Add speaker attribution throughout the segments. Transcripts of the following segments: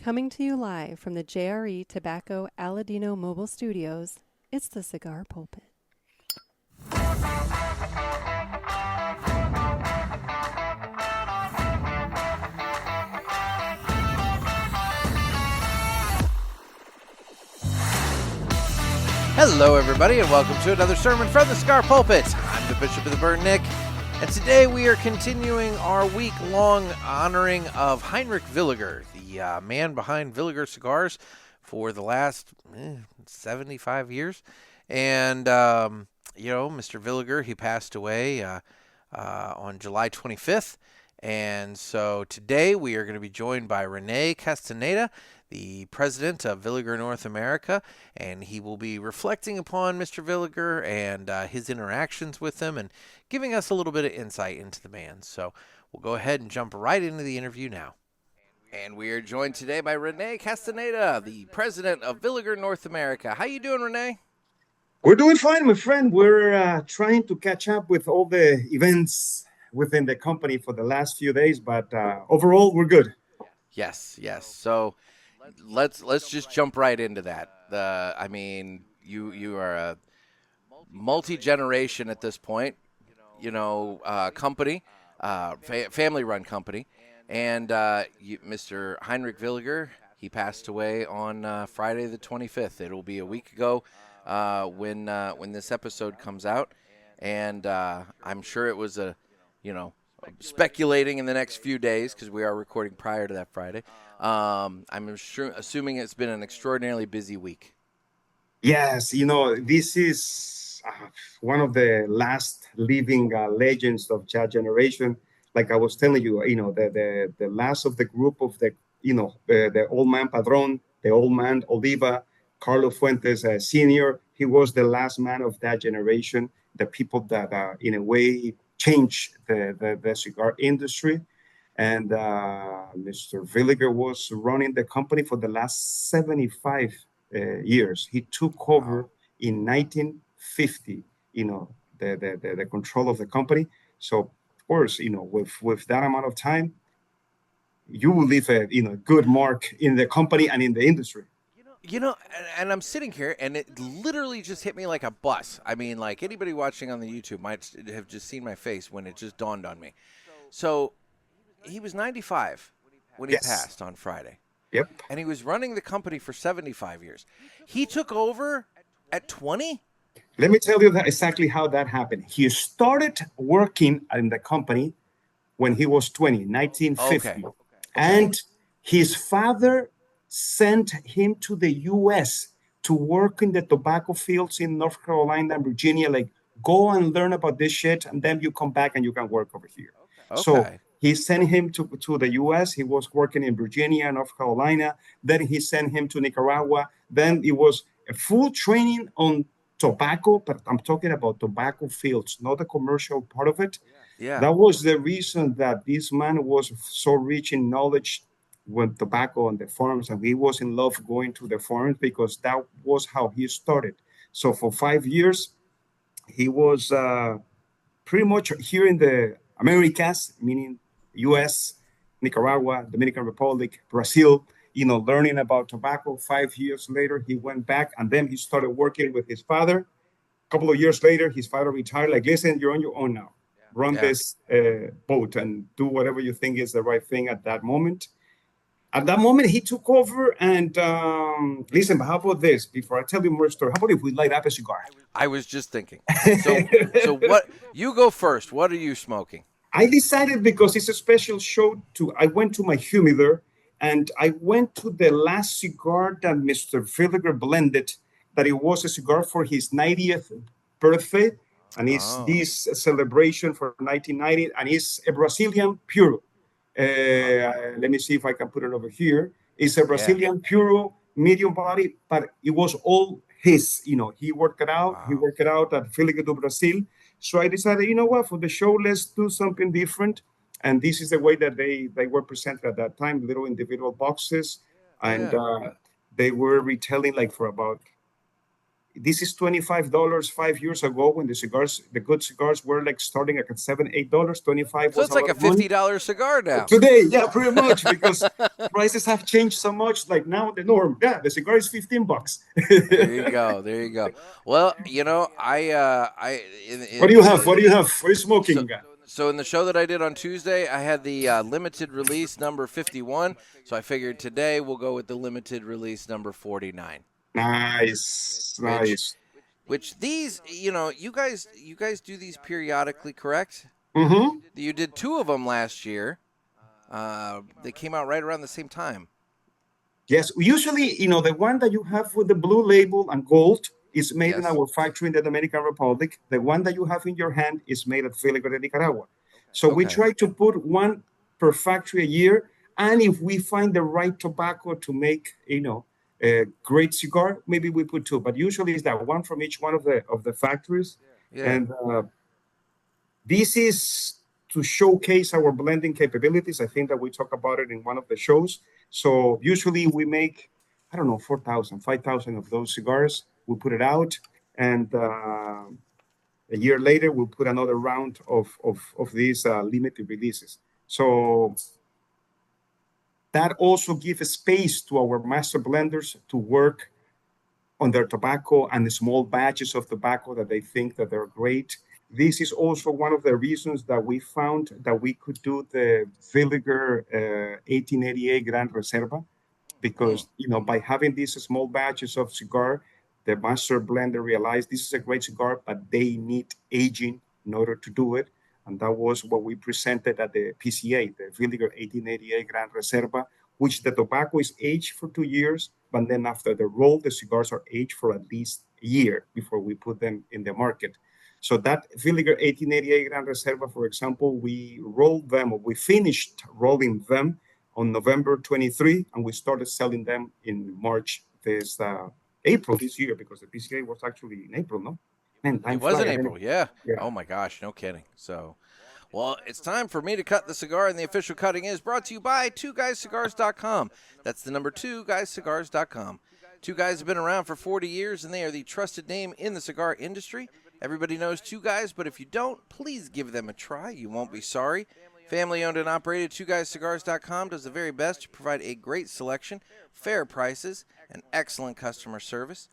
Speaker 1: Coming to you live from the JRE Tobacco Aladino Mobile Studios, it's the Cigar Pulpit.
Speaker 2: Hello, everybody, and welcome to another sermon from the Cigar Pulpit. I'm the Bishop of the Burn, Nick, and today we are continuing our week-long honoring of Heinrich Villiger, the man behind Villiger Cigars for the last 75 years. And, Mr. Villiger, he passed away on July 25th. And so today we are going to be joined by René Castañeda, the president of Villiger North America, and he will be reflecting upon Mr. Villiger and his interactions with him and giving us a little bit of insight into the man. So we'll go ahead and jump right into the interview now. And we are joined today by René Castañeda, the president of Villiger North America. How you doing, René?
Speaker 3: We're doing fine, my friend. We're trying to catch up with all the events within the company for the last few days, but overall, we're good.
Speaker 2: Yes. So let's just jump right into that. You are a multi-generation at this point, company, family-run company, and Mr. Heinrich Villiger, he passed away on Friday the 25th. It'll be a week ago when this episode comes out, and I'm sure it was speculating in the next few days because we are recording prior to that Friday. I'm assuming it's been an extraordinarily busy week.
Speaker 3: Yes, this is one of the last living legends of that generation. Like I was telling you, the last of the group of the old man Padron, the old man Oliva, Carlos Fuentes Sr. He was the last man of that generation, the people that in a way changed the cigar industry. And Mr. Villiger was running the company for the last 75 years. He took over in 1950, the control of the company. So, of course, with that amount of time, you will leave a good mark in the company and in the industry.
Speaker 2: And I'm sitting here, and it literally just hit me like a bus. I mean, like anybody watching on the YouTube might have just seen my face when it just dawned on me. So he was 95 when he passed on Friday.
Speaker 3: Yep.
Speaker 2: And he was running the company for 75 years. He took over at 20?
Speaker 3: Let me tell you exactly how that happened. He started working in the company when he was 20, 1950. Okay. And his father sent him to the U.S. to work in the tobacco fields in North Carolina and Virginia. Like, go and learn about this shit, and then you come back and you can work over here. Okay. So he sent him to the U.S. He was working in Virginia, North Carolina. Then he sent him to Nicaragua. Then it was a full training on tobacco, but I'm talking about tobacco fields, not the commercial part of it.
Speaker 2: Yeah.
Speaker 3: That was the reason that this man was so rich in knowledge with tobacco on the farms, and he was in love going to the farms because that was how he started. So for 5 years, he was pretty much here in the Americas, meaning U.S., Nicaragua, Dominican Republic, Brazil, learning about tobacco. 5 years later, he went back, and then he started working with his father. A couple of years later, his father retired. Like, listen, you're on your own now. Run this boat and do whatever you think is the right thing at that moment. At that moment, he took over, and listen, but how about this? Before I tell you more story, how about if we light up a cigar?
Speaker 2: I was just thinking. So what? You go first. What are you smoking?
Speaker 3: I decided because it's a special show. I went to my humidor, and I went to the last cigar that Mr. Villiger blended, that it was a cigar for his 90th birthday, and it's this celebration for 1990, and it's a Brazilian Puro. Let me see if I can put it over here. It's a Brazilian Puro, medium body, but it was all his. He worked it out. Wow. He worked it out at Villiger do Brasil. So I decided, for the show, let's do something different. And this is the way that they were presented at that time, little individual boxes. And they were retailing like for about this is $25 5 years ago when the good cigars were like starting at $7, $8. 25
Speaker 2: So
Speaker 3: was
Speaker 2: it's
Speaker 3: a
Speaker 2: like
Speaker 3: lot
Speaker 2: a
Speaker 3: of money.
Speaker 2: $50 cigar now.
Speaker 3: Today, yeah, pretty much, because prices have changed so much. Like now, the norm, yeah, the cigar is $15.
Speaker 2: There you go. There you go. Well, you know,
Speaker 3: What do you have? What do you have? What are you
Speaker 2: So,
Speaker 3: smoking?
Speaker 2: so in the show that I did on Tuesday, I had the limited release number 51. So I figured today we'll go with the limited release number 49.
Speaker 3: Nice,
Speaker 2: Which,
Speaker 3: nice.
Speaker 2: which these, you know, you guys do these periodically, correct?
Speaker 3: Mm-hmm.
Speaker 2: You did 2 of them last year. They came out right around the same time.
Speaker 3: Yes, usually, the one that you have with the blue label and gold is made in
Speaker 2: Yes.
Speaker 3: our factory in the Dominican Republic. The one that you have in your hand is made at Villiger de Nicaragua. So we
Speaker 2: Okay.
Speaker 3: try to put one per factory a year. And if we find the right tobacco to make, a great cigar, maybe we put 2. But usually it's that one from each one of the factories.
Speaker 2: Yeah.
Speaker 3: And this is to showcase our blending capabilities. I think that we talk about it in one of the shows. So usually we make, I don't know, 4,000, 5,000 of those cigars. We put it out, and a year later, we'll put another round of these limited releases. So that also gives space to our master blenders to work on their tobacco and the small batches of tobacco that they think that they're great. This is also one of the reasons that we found that we could do the Villiger 1888 Gran Reserva, because by having these small batches of cigar, the master blender realized this is a great cigar, but they need aging in order to do it. And that was what we presented at the PCA, the Villiger 1888 Gran Reserva, which the tobacco is aged for 2 years, but then after the roll, the cigars are aged for at least a year before we put them in the market. So that Villiger 1888 Gran Reserva, for example, we finished rolling them on November 23, and we started selling them in April this year, because the PCA was actually in April, no? Man, time
Speaker 2: It was in
Speaker 3: flies.
Speaker 2: April, yeah.
Speaker 3: Yeah.
Speaker 2: Oh my gosh, no kidding. So, well, it's time for me to cut the cigar, and the official cutting is brought to you by 2guyscigars.com. That's the number 2guyscigars.com. 2 Guys have been around for 40 years, and they are the trusted name in the cigar industry. Everybody knows 2 Guys, but if you don't, please give them a try. You won't be sorry. Family owned and operated, 2guyscigars.com does the very best to provide a great selection, fair prices, and excellent customer service.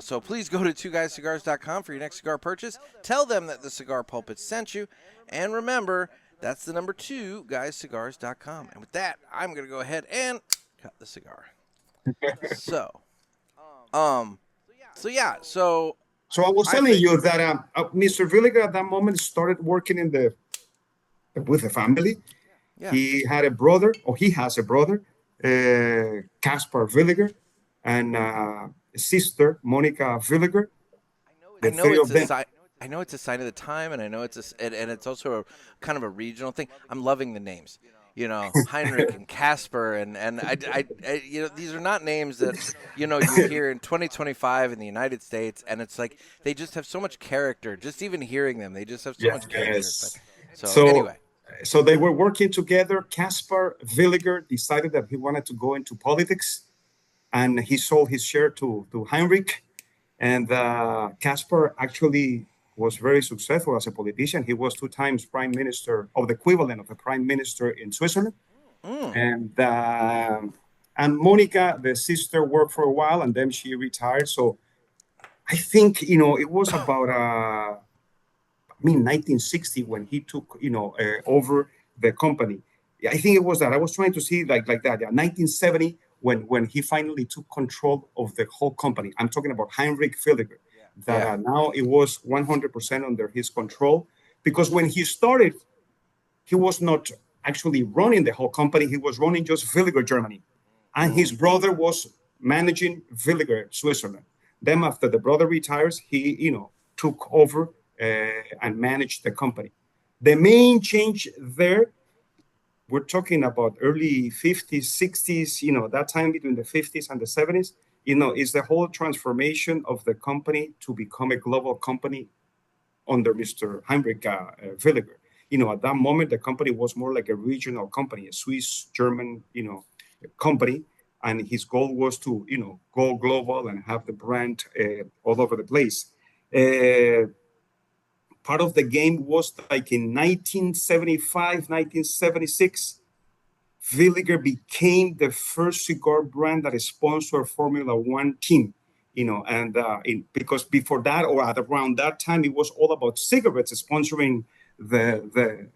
Speaker 2: So please go to 2guyscigars.com for your next cigar purchase. Tell them that the Cigar Pulpit sent you. And remember, that's the number 2guyscigars.com. And with that, I'm going to go ahead and cut the cigar. So
Speaker 3: So I was telling you that Mr. Villiger at that moment started working with a family.
Speaker 2: Yeah.
Speaker 3: He has a brother, Caspar Villiger, and a sister, Monica Villiger.
Speaker 2: I know it's a sign of the time, and I know it's also a kind of a regional thing. I'm loving the names. Heinrich and Casper, and I these are not names that you hear in 2025 in the United States, and it's like they just have so much character. Just even hearing them, they just have so much character.
Speaker 3: Yes.
Speaker 2: So anyway,
Speaker 3: so they were working together. Caspar Villiger decided that he wanted to go into politics, and he sold his share to Heinrich, and Caspar actually was very successful as a politician. He was 2 times prime minister, of the equivalent of a prime minister in Switzerland. And Monica, the sister, worked for a while, and then she retired. So I think, it was about, 1960 when he took, over the company. I think it was that. I was trying to see like that. Yeah, 1970 when he finally took control of the whole company. I'm talking about Heinrich Villiger. That now it was 100% under his control, because when he started, he was not actually running the whole company. He was running just Villiger Germany, and his brother was managing Villiger Switzerland. Then after the brother retires, he took over and managed the company. The main change there, we're talking about early 50s, 60s, that time between the 50s and the 70s, is the whole transformation of the company to become a global company under Mr. Heinrich Villiger. At that moment, the company was more like a regional company, a Swiss-German, company. and his goal was to, go global and have the brand all over the place. Part of the game was like in 1975, 1976, Villiger became the first cigar brand that sponsored a Formula One team. Because before that, or at around that time, it was all about cigarettes sponsoring the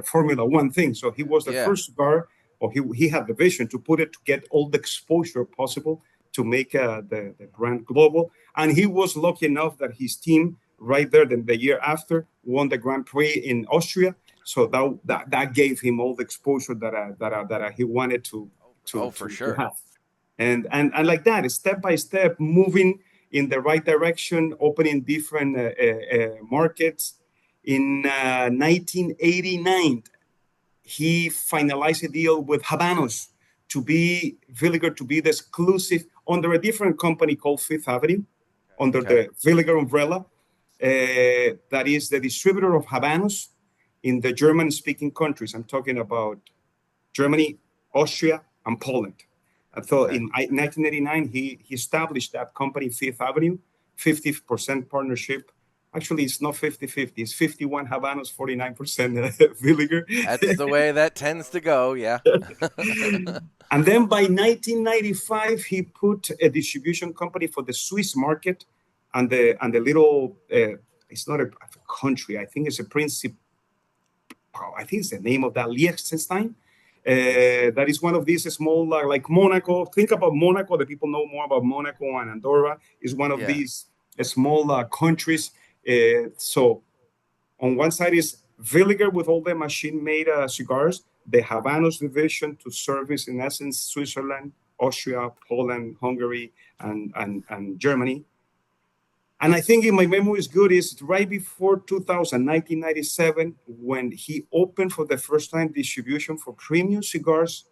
Speaker 3: Formula One thing. So he was the first cigar, or he had the vision to put it to get all the exposure possible to make the brand global. And he was lucky enough that his team right there the year after won the Grand Prix in Austria. So that gave him all the exposure that he wanted to have. And like that, step by step, moving in the right direction, opening different markets. In 1989, he finalized a deal with Habanos Villiger to be the exclusive under a different company called Fifth Avenue, under the Villiger umbrella. That is the distributor of Habanos in the German-speaking countries. I'm talking about Germany, Austria, and Poland. And so in 1989, he established that company, Fifth Avenue, 50% partnership. Actually, it's not 50-50. It's 51 Habanos, 49% Villiger.
Speaker 2: That's the way that tends to go, yeah.
Speaker 3: And then by 1995, he put a distribution company for the Swiss market and the little, it's not a country, I think it's a principal, I think it's the name of that, Liechtenstein. That is one of these small, like Monaco. Think about Monaco. The people know more about Monaco and Andorra. Is one of these small countries. So on one side is Villiger with all the machine-made cigars, the Habanos division to service, in essence, Switzerland, Austria, Poland, Hungary, and Germany. And I think if my memory is good, is right before 1997, when he opened for the first time distribution for premium cigars,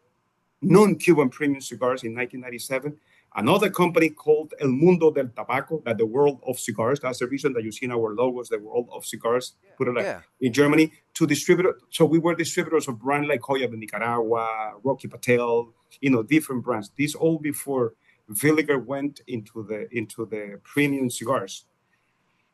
Speaker 3: non-Cuban premium cigars in 1997. Another company called El Mundo del Tabaco, that the world of cigars. That's the reason that you see in our logos, the world of cigars, put it like in Germany, to distribute. So we were distributors of brands like Joya de Nicaragua, Rocky Patel, different brands. These all before Villiger went into the premium cigars.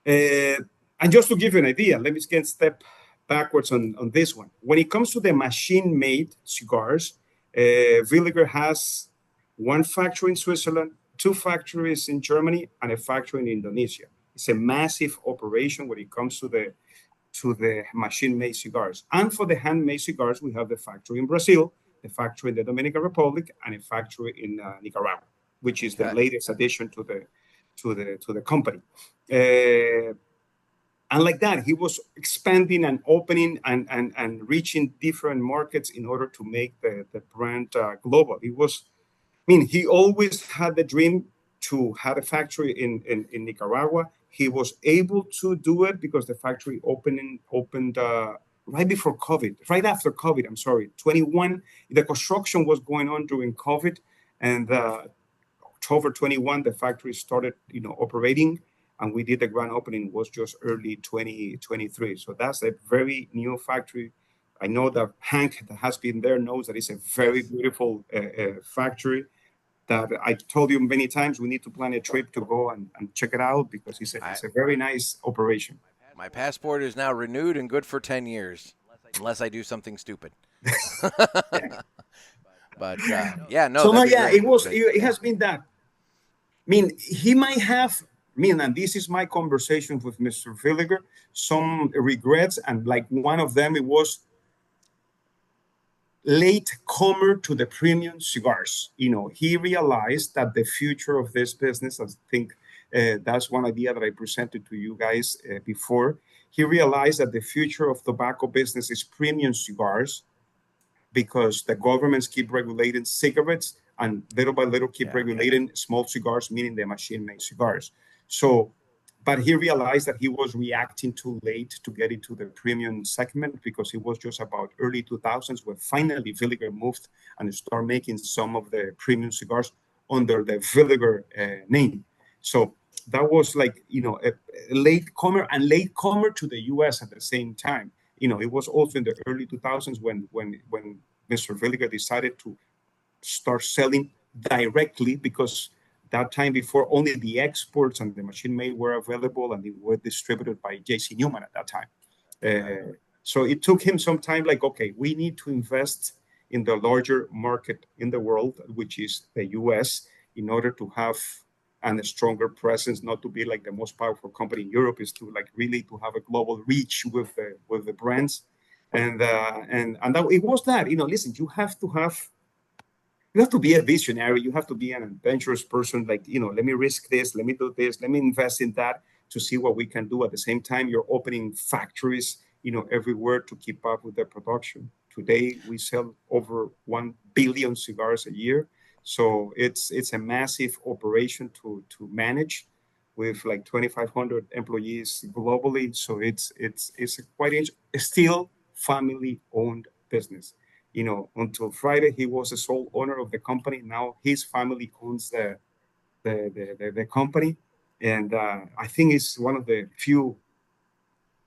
Speaker 3: And just to give you an idea, let me get step backwards on this one. When it comes to the machine-made cigars, Villiger has one factory in Switzerland, 2 factories in Germany, and a factory in Indonesia. It's a massive operation when it comes to the machine-made cigars. And for the handmade cigars, we have the factory in Brazil, the factory in the Dominican Republic, and a factory in Nicaragua, which is the latest addition to the company. And like that, he was expanding and opening and reaching different markets in order to make the brand global. He always had the dream to have a factory in Nicaragua. He was able to do it because the factory opened right before COVID, right after COVID, 21. The construction was going on during COVID, and October 21, the factory started, operating, and we did the grand opening. Was just early 2023. So that's a very new factory. I know that Hank that has been there knows that it's a very beautiful factory that I told you many times we need to plan a trip to go and check it out because it's a very nice operation.
Speaker 2: My passport is now renewed and good for 10 years, unless I do something stupid. But
Speaker 3: it has been that. He might have, and this is my conversation with Mr. Villiger, some regrets, and like one of them, it was late comer to the premium cigars. He realized that the future of this business, I think that's one idea that I presented to you guys before. He realized that the future of tobacco business is premium cigars because the governments keep regulating cigarettes and little by little keep regulating small cigars, meaning the machine-made cigars. So, but he realized that he was reacting too late to get into the premium segment because it was just about early 2000s when finally Villiger moved and started making some of the premium cigars under the Villiger name. So that was like, a late comer to the US at the same time. It was also in the early 2000s when Mr. Villiger decided to start selling directly, because that time before only the exports and the machine made were available, and they were distributed by JC Newman at that time. So it took him some time, like, okay, we need to invest in the larger market in the world, which is the US, in order to have a stronger presence, not to be like the most powerful company in Europe, is to like really to have a global reach with the brands. And that it was that, listen, you have to be a visionary. You have to be an adventurous person. Like, let me risk this. Let me do this. Let me invest in that to see what we can do. At the same time, you're opening factories, everywhere to keep up with the production. Today, we sell over 1 billion cigars a year. So it's a massive operation to manage with like 2,500 employees globally. So it's a still family-owned business. Until Friday, he was the sole owner of the company. Now his family owns the company, and I think it's one of the few,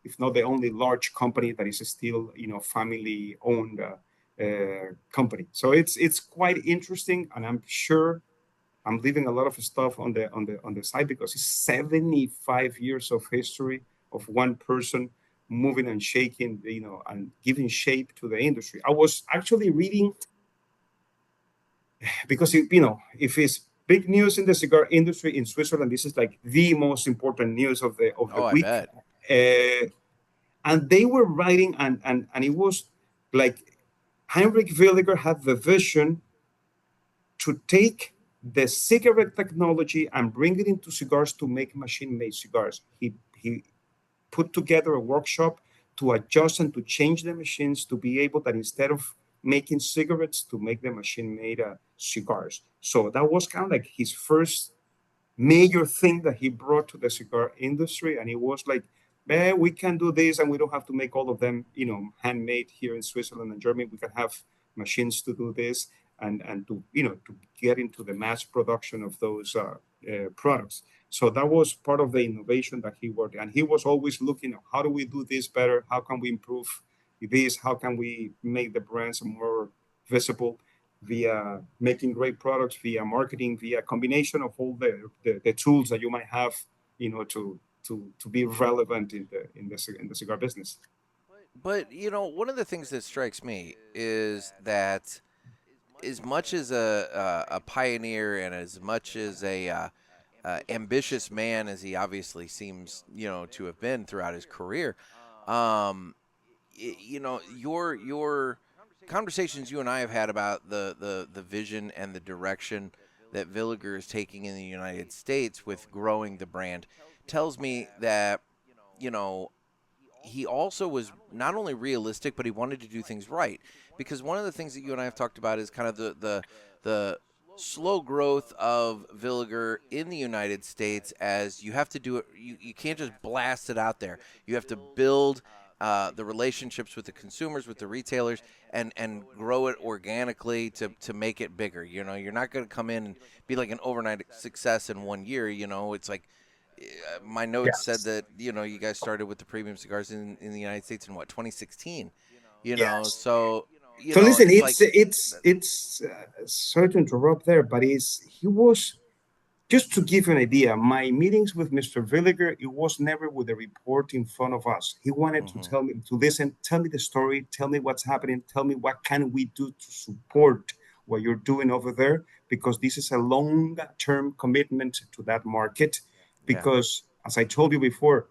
Speaker 3: if not the only, large company that is still family-owned company. So it's quite interesting, and I'm sure I'm leaving a lot of stuff on the side, because it's 75 years of history of one person moving and shaking, and giving shape to the industry. I was actually reading, because if it's big news in the cigar industry in Switzerland, this is like the most important news of the week.
Speaker 2: I bet.
Speaker 3: And they were writing, and it was like Heinrich Villiger had the vision to take the cigarette technology and bring it into cigars to make machine-made cigars. He put together a workshop to adjust and to change the machines to be able that, instead of making cigarettes, to make the machine-made cigars. So that was kind of like his first major thing that he brought to the cigar industry. And it was like, we can do this, and we don't have to make all of them, handmade here in Switzerland and Germany. We can have machines to do this, and to to get into the mass production of those products. So that was part of the innovation that he worked, and he was always looking at, how do we do this better? How can we improve this? How can we make the brands more visible via making great products, via marketing, via combination of all the tools that you might have, to be relevant in the cigar business.
Speaker 2: But one of the things that strikes me is that, as much as a pioneer and as much as a ambitious man as he obviously seems to have been throughout his career, your conversations you and I have had about the vision and the direction that Villiger is taking in the United States with growing the brand tells me that he also was not only realistic, but he wanted to do things right. Because one of the things that you and I have talked about is kind of the slow growth of Villiger in the United States, as you have to do it. You can't just blast it out there. You have to build the relationships with the consumers, with the retailers, and grow it organically to make it bigger. You're not going to come in and be like an overnight success in 1 year. It's like, my notes said that you guys started with the premium cigars in the United States in 2016. So
Speaker 3: listen,
Speaker 2: it's
Speaker 3: it's sorry to interrupt there, but he was, just to give you an idea, my meetings with Mr. Villiger, it was never with a report in front of us. He wanted to tell me, to listen, tell me the story, tell me what's happening, tell me what can we do to support what you're doing over there, because this is a long-term commitment to that market. Because, as I told you before,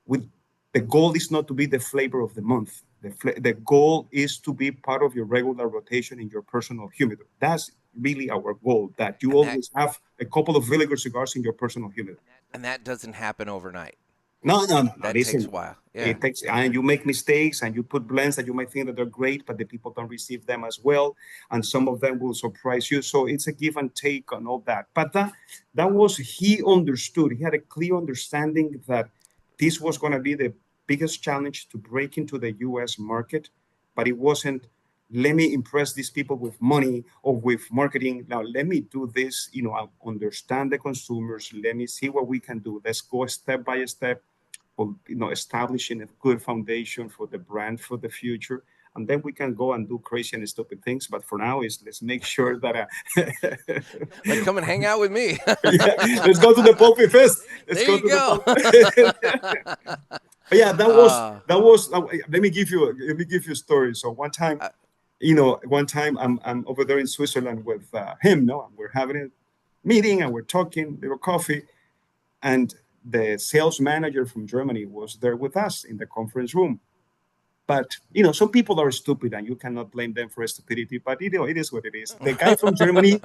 Speaker 3: the goal is not to be the flavor of the month. The goal is to be part of your regular rotation in your personal humidor. That's really our goal, that you always have a couple of Villiger cigars in your personal humidor.
Speaker 2: And that doesn't happen overnight.
Speaker 3: No.
Speaker 2: That takes a while. Yeah.
Speaker 3: It takes, and you make mistakes, and you put blends that you might think that they're great, but the people don't receive them as well, and some of them will surprise you. So it's a give and take on all that. But that was, he understood. He had a clear understanding that this was going to be the biggest challenge to break into the U.S. market, but it wasn't, let me impress these people with money or with marketing. Now, let me do this, I'll understand the consumers. Let me see what we can do. Let's go step by step, establishing a good foundation for the brand for the future. and then we can go and do crazy and stupid things. But for now, let's make sure that
Speaker 2: Like, come and hang out with me.
Speaker 3: yeah, let's go to the PulpitFest. Let's
Speaker 2: There
Speaker 3: go
Speaker 2: you
Speaker 3: to the
Speaker 2: go.
Speaker 3: Yeah, that was
Speaker 2: Uh,
Speaker 3: that was. Let me give you a story. So one time,
Speaker 2: uh,
Speaker 3: I'm over there in Switzerland with him. No, and we're having a meeting and we're talking, little coffee, and the sales manager from Germany was there with us in the conference room. But some people are stupid, and you cannot blame them for stupidity. But it is what it is. The guy from Germany,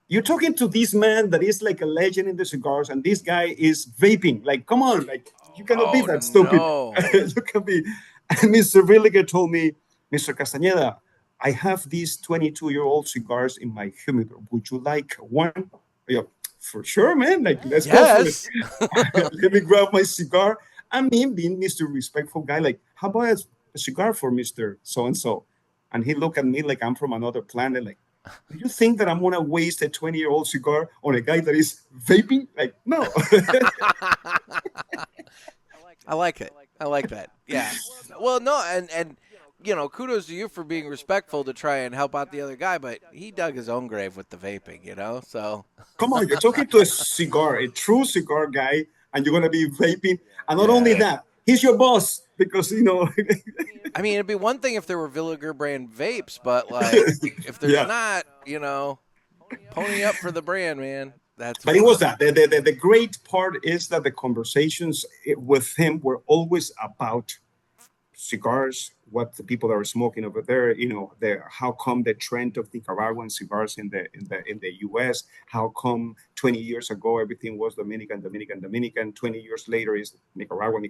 Speaker 3: you're talking to this man that is like a legend in the cigars, and this guy is vaping. Like, come on, like you cannot be
Speaker 2: oh
Speaker 3: that stupid.
Speaker 2: no.
Speaker 3: You can be. And Mr. Villiger told me, Mr. Castañeda, I have these 22-year-old cigars in my humidor. Would you like one? Yeah, for sure, man. Like, let's go for
Speaker 2: Yes.
Speaker 3: it. Let me grab my cigar. I mean, being Mr. Respectful guy, like, how about a cigar for Mr. So and so? And he looked at me like I'm from another planet. Like, do you think that I'm gonna waste a 20-year-old cigar on a guy that is vaping? Like, no.
Speaker 2: I like it. I like that. Yeah. Well, no, and kudos to you for being respectful to try and help out the other guy, but he dug his own grave with the vaping, So
Speaker 3: Come on, you're talking to a true cigar guy, and you're gonna be vaping. And not only
Speaker 2: yeah.
Speaker 3: that, he's your boss because
Speaker 2: I mean, it'd be one thing if there were Villiger brand vapes, but like if there's
Speaker 3: Yeah.
Speaker 2: not, pony up for the brand, man. That's
Speaker 3: But it was that the great part is that the conversations with him were always about cigars, what the people are smoking over there, how come the trend of Nicaraguan cigars in the US, how come 20 years ago everything was Dominican, 20 years later is Nicaragua.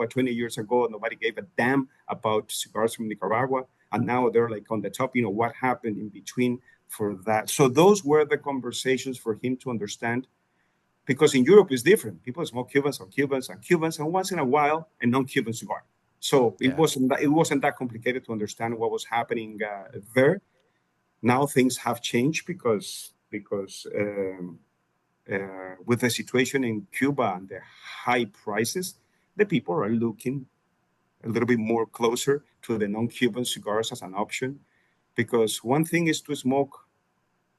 Speaker 3: 20 years ago nobody gave a damn about cigars from Nicaragua, and now they're like on the top. What happened in between for that? So those were the conversations for him to understand, because in Europe it's different. People smoke Cubans and Cubans and Cubans, and once in a while a non-Cuban cigar. So it wasn't that complicated to understand what was happening there. Now things have changed because with the situation in Cuba and the high prices, the people are looking a little bit more closer to the non-Cuban cigars as an option. Because one thing is to smoke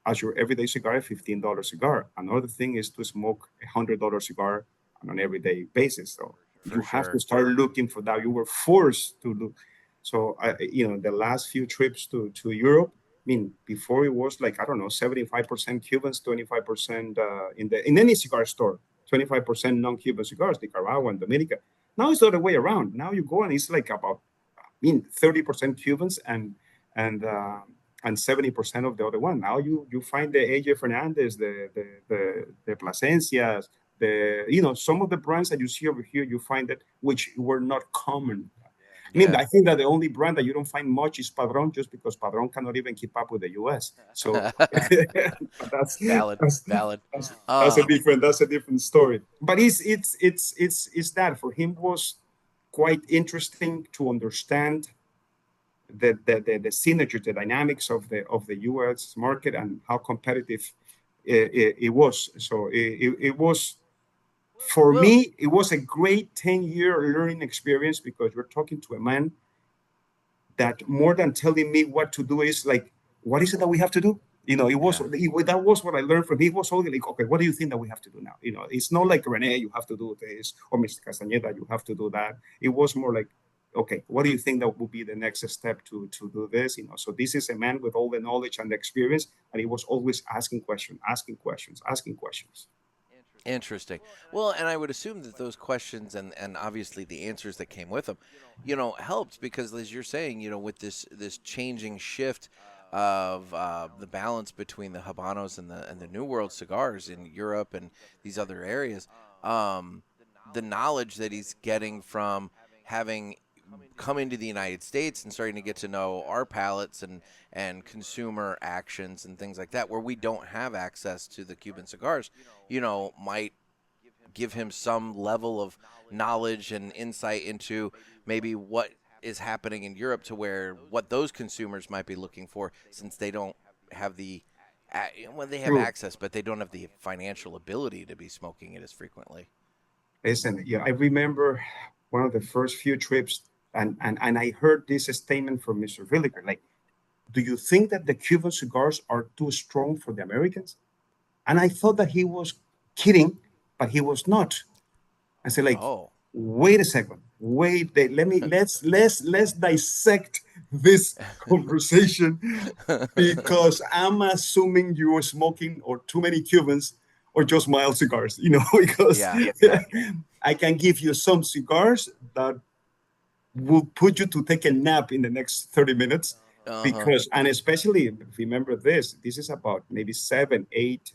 Speaker 3: as your everyday cigar, a $15 cigar. Another thing is to smoke $100 cigar on an everyday basis. So you have to start looking for that. You were forced to look. So, the last few trips to Europe, I mean, before it was like, I don't know, 75% Cubans, 25% in any cigar store, 25% non-Cuban cigars, Nicaragua and Dominica. Now it's the other way around. Now you go and it's like about, 30% Cubans and 70% of the other one. Now you find the AJ Fernandez, the Plasencias, some of the brands that you see over here, you find that which were not common. I think that the only brand that you don't find much is Padron, just because Padron cannot even keep up with the US. So that's
Speaker 2: valid.
Speaker 3: That's a different story. But it's that for him was quite interesting to understand the synergy, the dynamics of the U.S. market and how competitive it was. So it was, for me, it was a great 10-year learning experience, because you're talking to a man that more than telling me what to do is like, what is it that we have to do? That was what I learned from him. He was only like, okay, what do you think that we have to do now? It's not like, René, you have to do this, or Mr. Castañeda, you have to do that. It was more like, okay, what do you think that would be the next step to do this? So this is a man with all the knowledge and the experience, and he was always asking questions.
Speaker 2: Interesting. Well, and I would assume that those questions and obviously the answers that came with them, helped, because as you're saying, with this changing shift of the balance between the Habanos and the New World cigars in Europe and these other areas, the knowledge that he's getting from having come into the United States and starting to get to know our palates and consumer actions and things like that, where we don't have access to the Cuban cigars, might give him some level of knowledge and insight into maybe what is happening in Europe, to where what those consumers might be looking for, since they don't have they have access, but they don't have the financial ability to be smoking it as frequently.
Speaker 3: Listen, I remember one of the first few trips And I heard this statement from Mr. Villiger, like, do you think that the Cuban cigars are too strong for the Americans? And I thought that he was kidding, but he was not. I said, like,
Speaker 2: Oh.
Speaker 3: wait a second, let's dissect this conversation, because I'm assuming you are smoking or too many Cubans or just mild cigars, because
Speaker 2: Yeah. Yeah.
Speaker 3: I can give you some cigars that will put you to take a nap in the next 30 minutes.
Speaker 2: Uh-huh.
Speaker 3: Because, and especially remember this is about maybe 7, 8,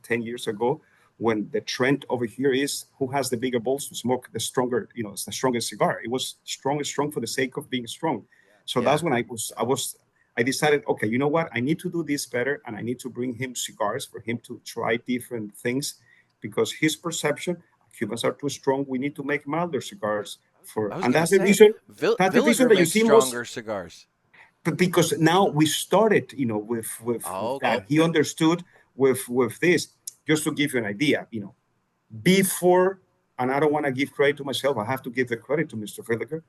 Speaker 3: 10 years ago, when the trend over here is who has the bigger balls to smoke the stronger, it's the strongest cigar. It was strong for the sake of being strong. So
Speaker 2: Yeah.
Speaker 3: that's when I decided, okay, you know what? I need to do this better, and I need to bring him cigars for him to try different things, because his perception, Cubans are too strong. We need to make milder cigars
Speaker 2: I was
Speaker 3: and
Speaker 2: gonna
Speaker 3: that's the
Speaker 2: say
Speaker 3: reason. That's the reason
Speaker 2: Villiger
Speaker 3: that you
Speaker 2: makes
Speaker 3: see most.
Speaker 2: stronger cigars.
Speaker 3: But because now we started, with
Speaker 2: Oh, okay.
Speaker 3: that, he understood with this. Just to give you an idea, before, and I don't want to give credit to myself, I have to give the credit to Mr. Villiger.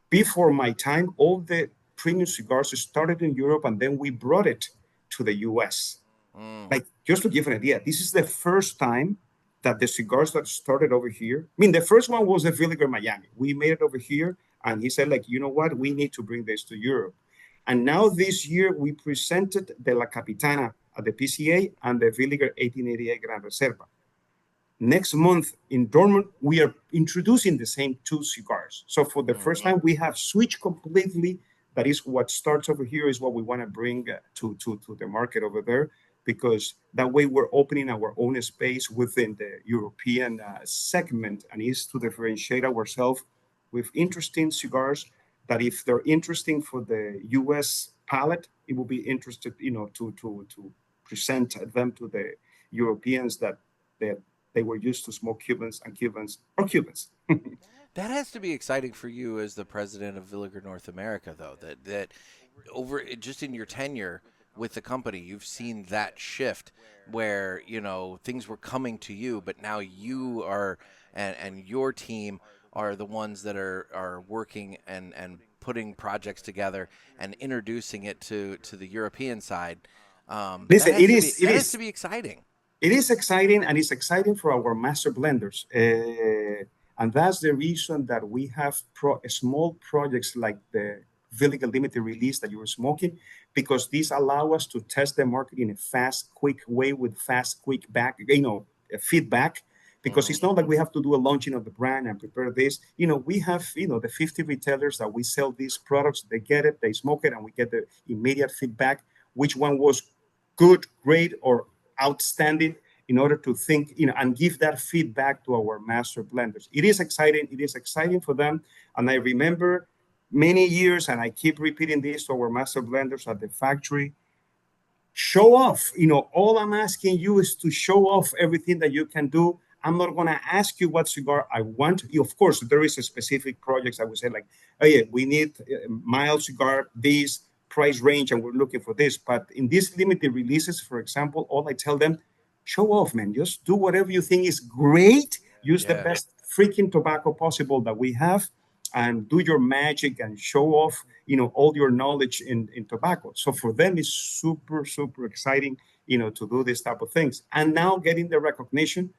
Speaker 3: Before my time, all the premium cigars started in Europe, and then we brought it to the US.
Speaker 2: Mm.
Speaker 3: Like, just to give an idea, this is the first time that the cigars that started over here. I mean, the first one was the Villiger Miami. We made it over here, and he said, like, you know what, we need to bring this to Europe. And now this year we presented the La Capitana at the PCA and the Villiger 1888 Gran Reserva. Next month in Dortmund, we are introducing the same two cigars. So for the first time, we have switched completely. That is what starts over here is what we want to bring to the market over there, because that way we're opening our own space within the European segment, and is to differentiate ourselves with interesting cigars that, if they're interesting for the U.S. palate, it will be interested, to present them to the Europeans that they were used to smoke Cubans, and Cubans are Cubans.
Speaker 2: That has to be exciting for you as the president of Villiger North America, though. That over just in your tenure with the company, you've seen that shift where things were coming to you, but now you are and your team are the ones that are working and putting projects together and introducing it to the European side. That
Speaker 3: Listen,
Speaker 2: has to be exciting.
Speaker 3: it is exciting, and it's exciting for our master blenders. And that's the reason that we have small projects like the Villiger limited release that you were smoking, because these allow us to test the market in a fast, quick way with fast, quick feedback. Because it's not like we have to do a launching of the brand and prepare this. We have, the 50 retailers that we sell these products. They get it, they smoke it, and we get the immediate feedback, which one was good, great, or outstanding, in order to think, and give that feedback to our master blenders. It is exciting. It is exciting for them. And I remember many years, and I keep repeating this to our master blenders at the factory, show off. All I'm asking you is to show off everything that you can do. I'm not going to ask you what cigar I want. Of course, there is a specific projects I would say, like, oh yeah, we need a mild cigar, this price range, and we're looking for this. But in these limited releases, for example, all I tell them, show off, man. Just do whatever you think is great. Use the best freaking tobacco possible that we have, and do your magic and show off, all your knowledge in tobacco. So for them, it's super, super exciting, to do this type of things. And now getting the recognition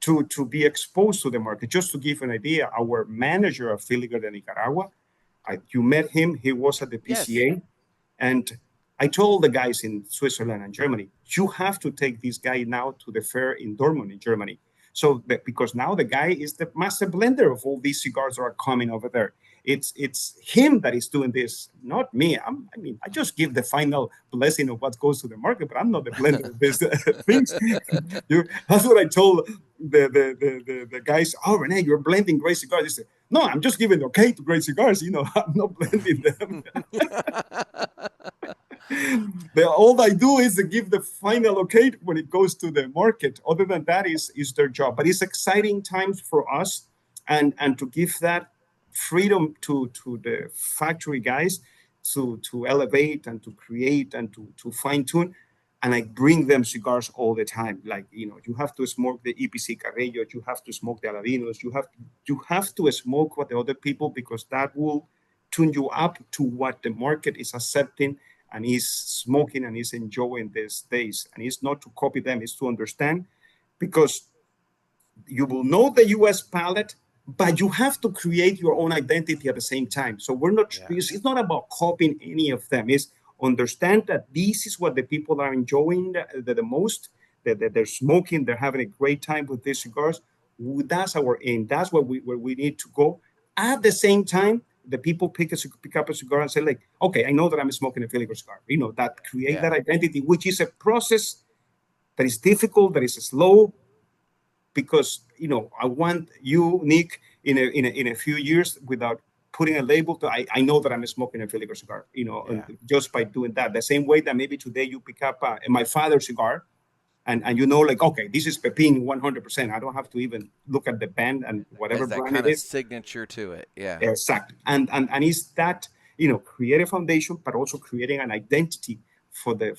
Speaker 3: to be exposed to the market. Just to give an idea, our manager of Villiger de Nicaragua, you met him. He was at the PCA.
Speaker 2: Yes.
Speaker 3: And I told the guys in Switzerland and Germany, you have to take this guy now to the fair in Dortmund in Germany. So because now the guy is the master blender of all these cigars that are coming over there. It's him that is doing this, not me. I just give the final blessing of what goes to the market, but I'm not the blender of these things. That's what I told the guys. Oh, René, you're blending great cigars. They said, no, I'm just giving okay to great cigars. I'm not blending them. All I do is give the final okay when it goes to the market. Other than that is their job. But it's exciting times for us, and to give that freedom to the factory guys to elevate and to create and to fine tune. and I bring them cigars all the time. Like, you have to smoke the EPC Carrillo, you have to smoke the Aladinos, you have to smoke what the other people, because that will tune you up to what the market is accepting and is smoking and is enjoying these days. And it's not to copy them, it's to understand, because you will know the US palette, but you have to create your own identity at the same time. So it's not about copying any of them. It's understand that this is what the people are enjoying the most, that they're smoking, they're having a great time with these cigars. That's our aim. That's where we need to go. At the same time, the people pick up a cigar and say, like, okay, I know that I'm smoking a Villiger cigar. That create that identity, which is a process that is difficult, that is slow, because I want you, Nick, in a few years, without putting a label to, I know that I'm smoking a Villiger cigar, just by doing that. The same way that maybe today you pick up my father's cigar, and like, okay, this is Pepin 100%. I don't have to even look at the band and whatever
Speaker 2: that
Speaker 3: brand
Speaker 2: kind
Speaker 3: it
Speaker 2: of
Speaker 3: is.
Speaker 2: signature to it,
Speaker 3: Exactly. And it's that, create a foundation, but also creating an identity for the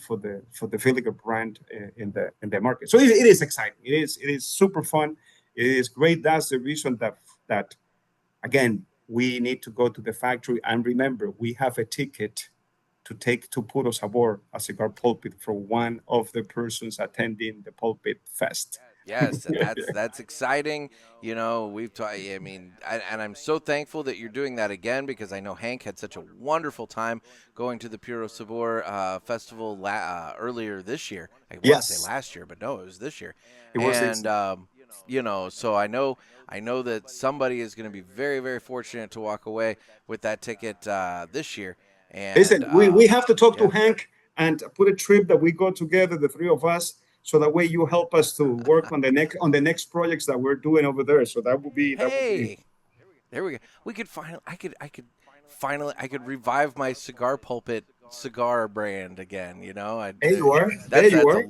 Speaker 3: Villiger brand in the market. So it is exciting. It is super fun. It is great. That's the reason that again, we need to go to the factory, and remember, we have a ticket to take to Puro Sabor, a cigar pulpit, for one of the persons attending the PulpitFest.
Speaker 2: Yes, and that's exciting. We've talked. I mean, and I'm so thankful that you're doing that again, because I know Hank had such a wonderful time going to the Puro Sabor festival earlier this year. I want to say last year, but no, it was this year.
Speaker 3: It was,
Speaker 2: and so I know that somebody is going to be very, very fortunate to walk away with that ticket this year. And
Speaker 3: listen, we have to talk to Hank and put a trip that we go together, the three of us, so that way you help us to work on the next projects that we're doing over there. So that would be.
Speaker 2: There we go. We could finally. I could revive my cigar pulpit cigar brand again.
Speaker 3: There you are. There you are.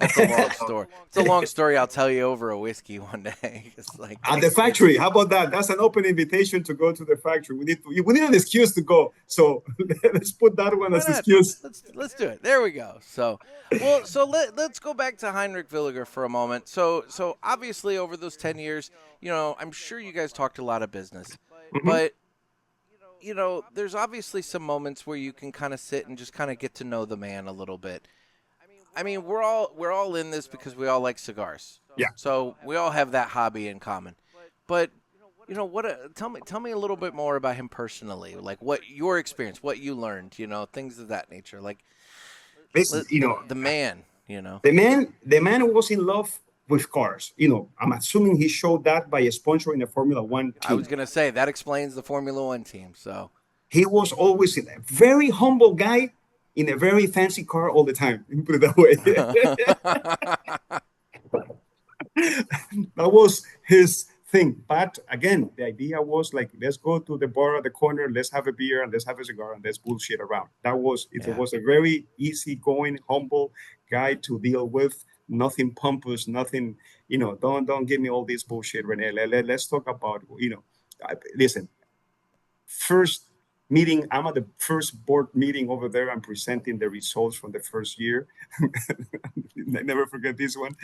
Speaker 2: That's a long story. It's a long story I'll tell you over a whiskey one day.
Speaker 3: At the factory. How about that? That's an open invitation to go to the factory. We need an excuse to go. So let's put that one as an excuse.
Speaker 2: Let's do it. There we go. So let's go back to Heinrich Villiger for a moment. So obviously over those 10 years, I'm sure you guys talked a lot of business, but there's obviously some moments where you can kind of sit and just kind of get to know the man a little bit. I mean, we're all in this because we all like cigars.
Speaker 3: Yeah.
Speaker 2: So we all have that hobby in common. But tell me a little bit more about him personally, like what your experience, what you learned, things of that nature. Like, the man,
Speaker 3: The man was in love with cars. I'm assuming he showed that by sponsoring a Formula One team.
Speaker 2: I was gonna say that explains the Formula One team. So
Speaker 3: he was always a very humble guy in a very fancy car all the time. Put it that way. That was his thing. But again, the idea was like, let's go to the bar at the corner, let's have a beer and let's have a cigar and let's bullshit around. It was a very easygoing, humble guy to deal with. Nothing pompous, nothing, don't give me all this bullshit, Rene. Let's talk about, listen, first meeting, I'm at the first board meeting over there. I'm presenting the results from the first year. I never forget this one.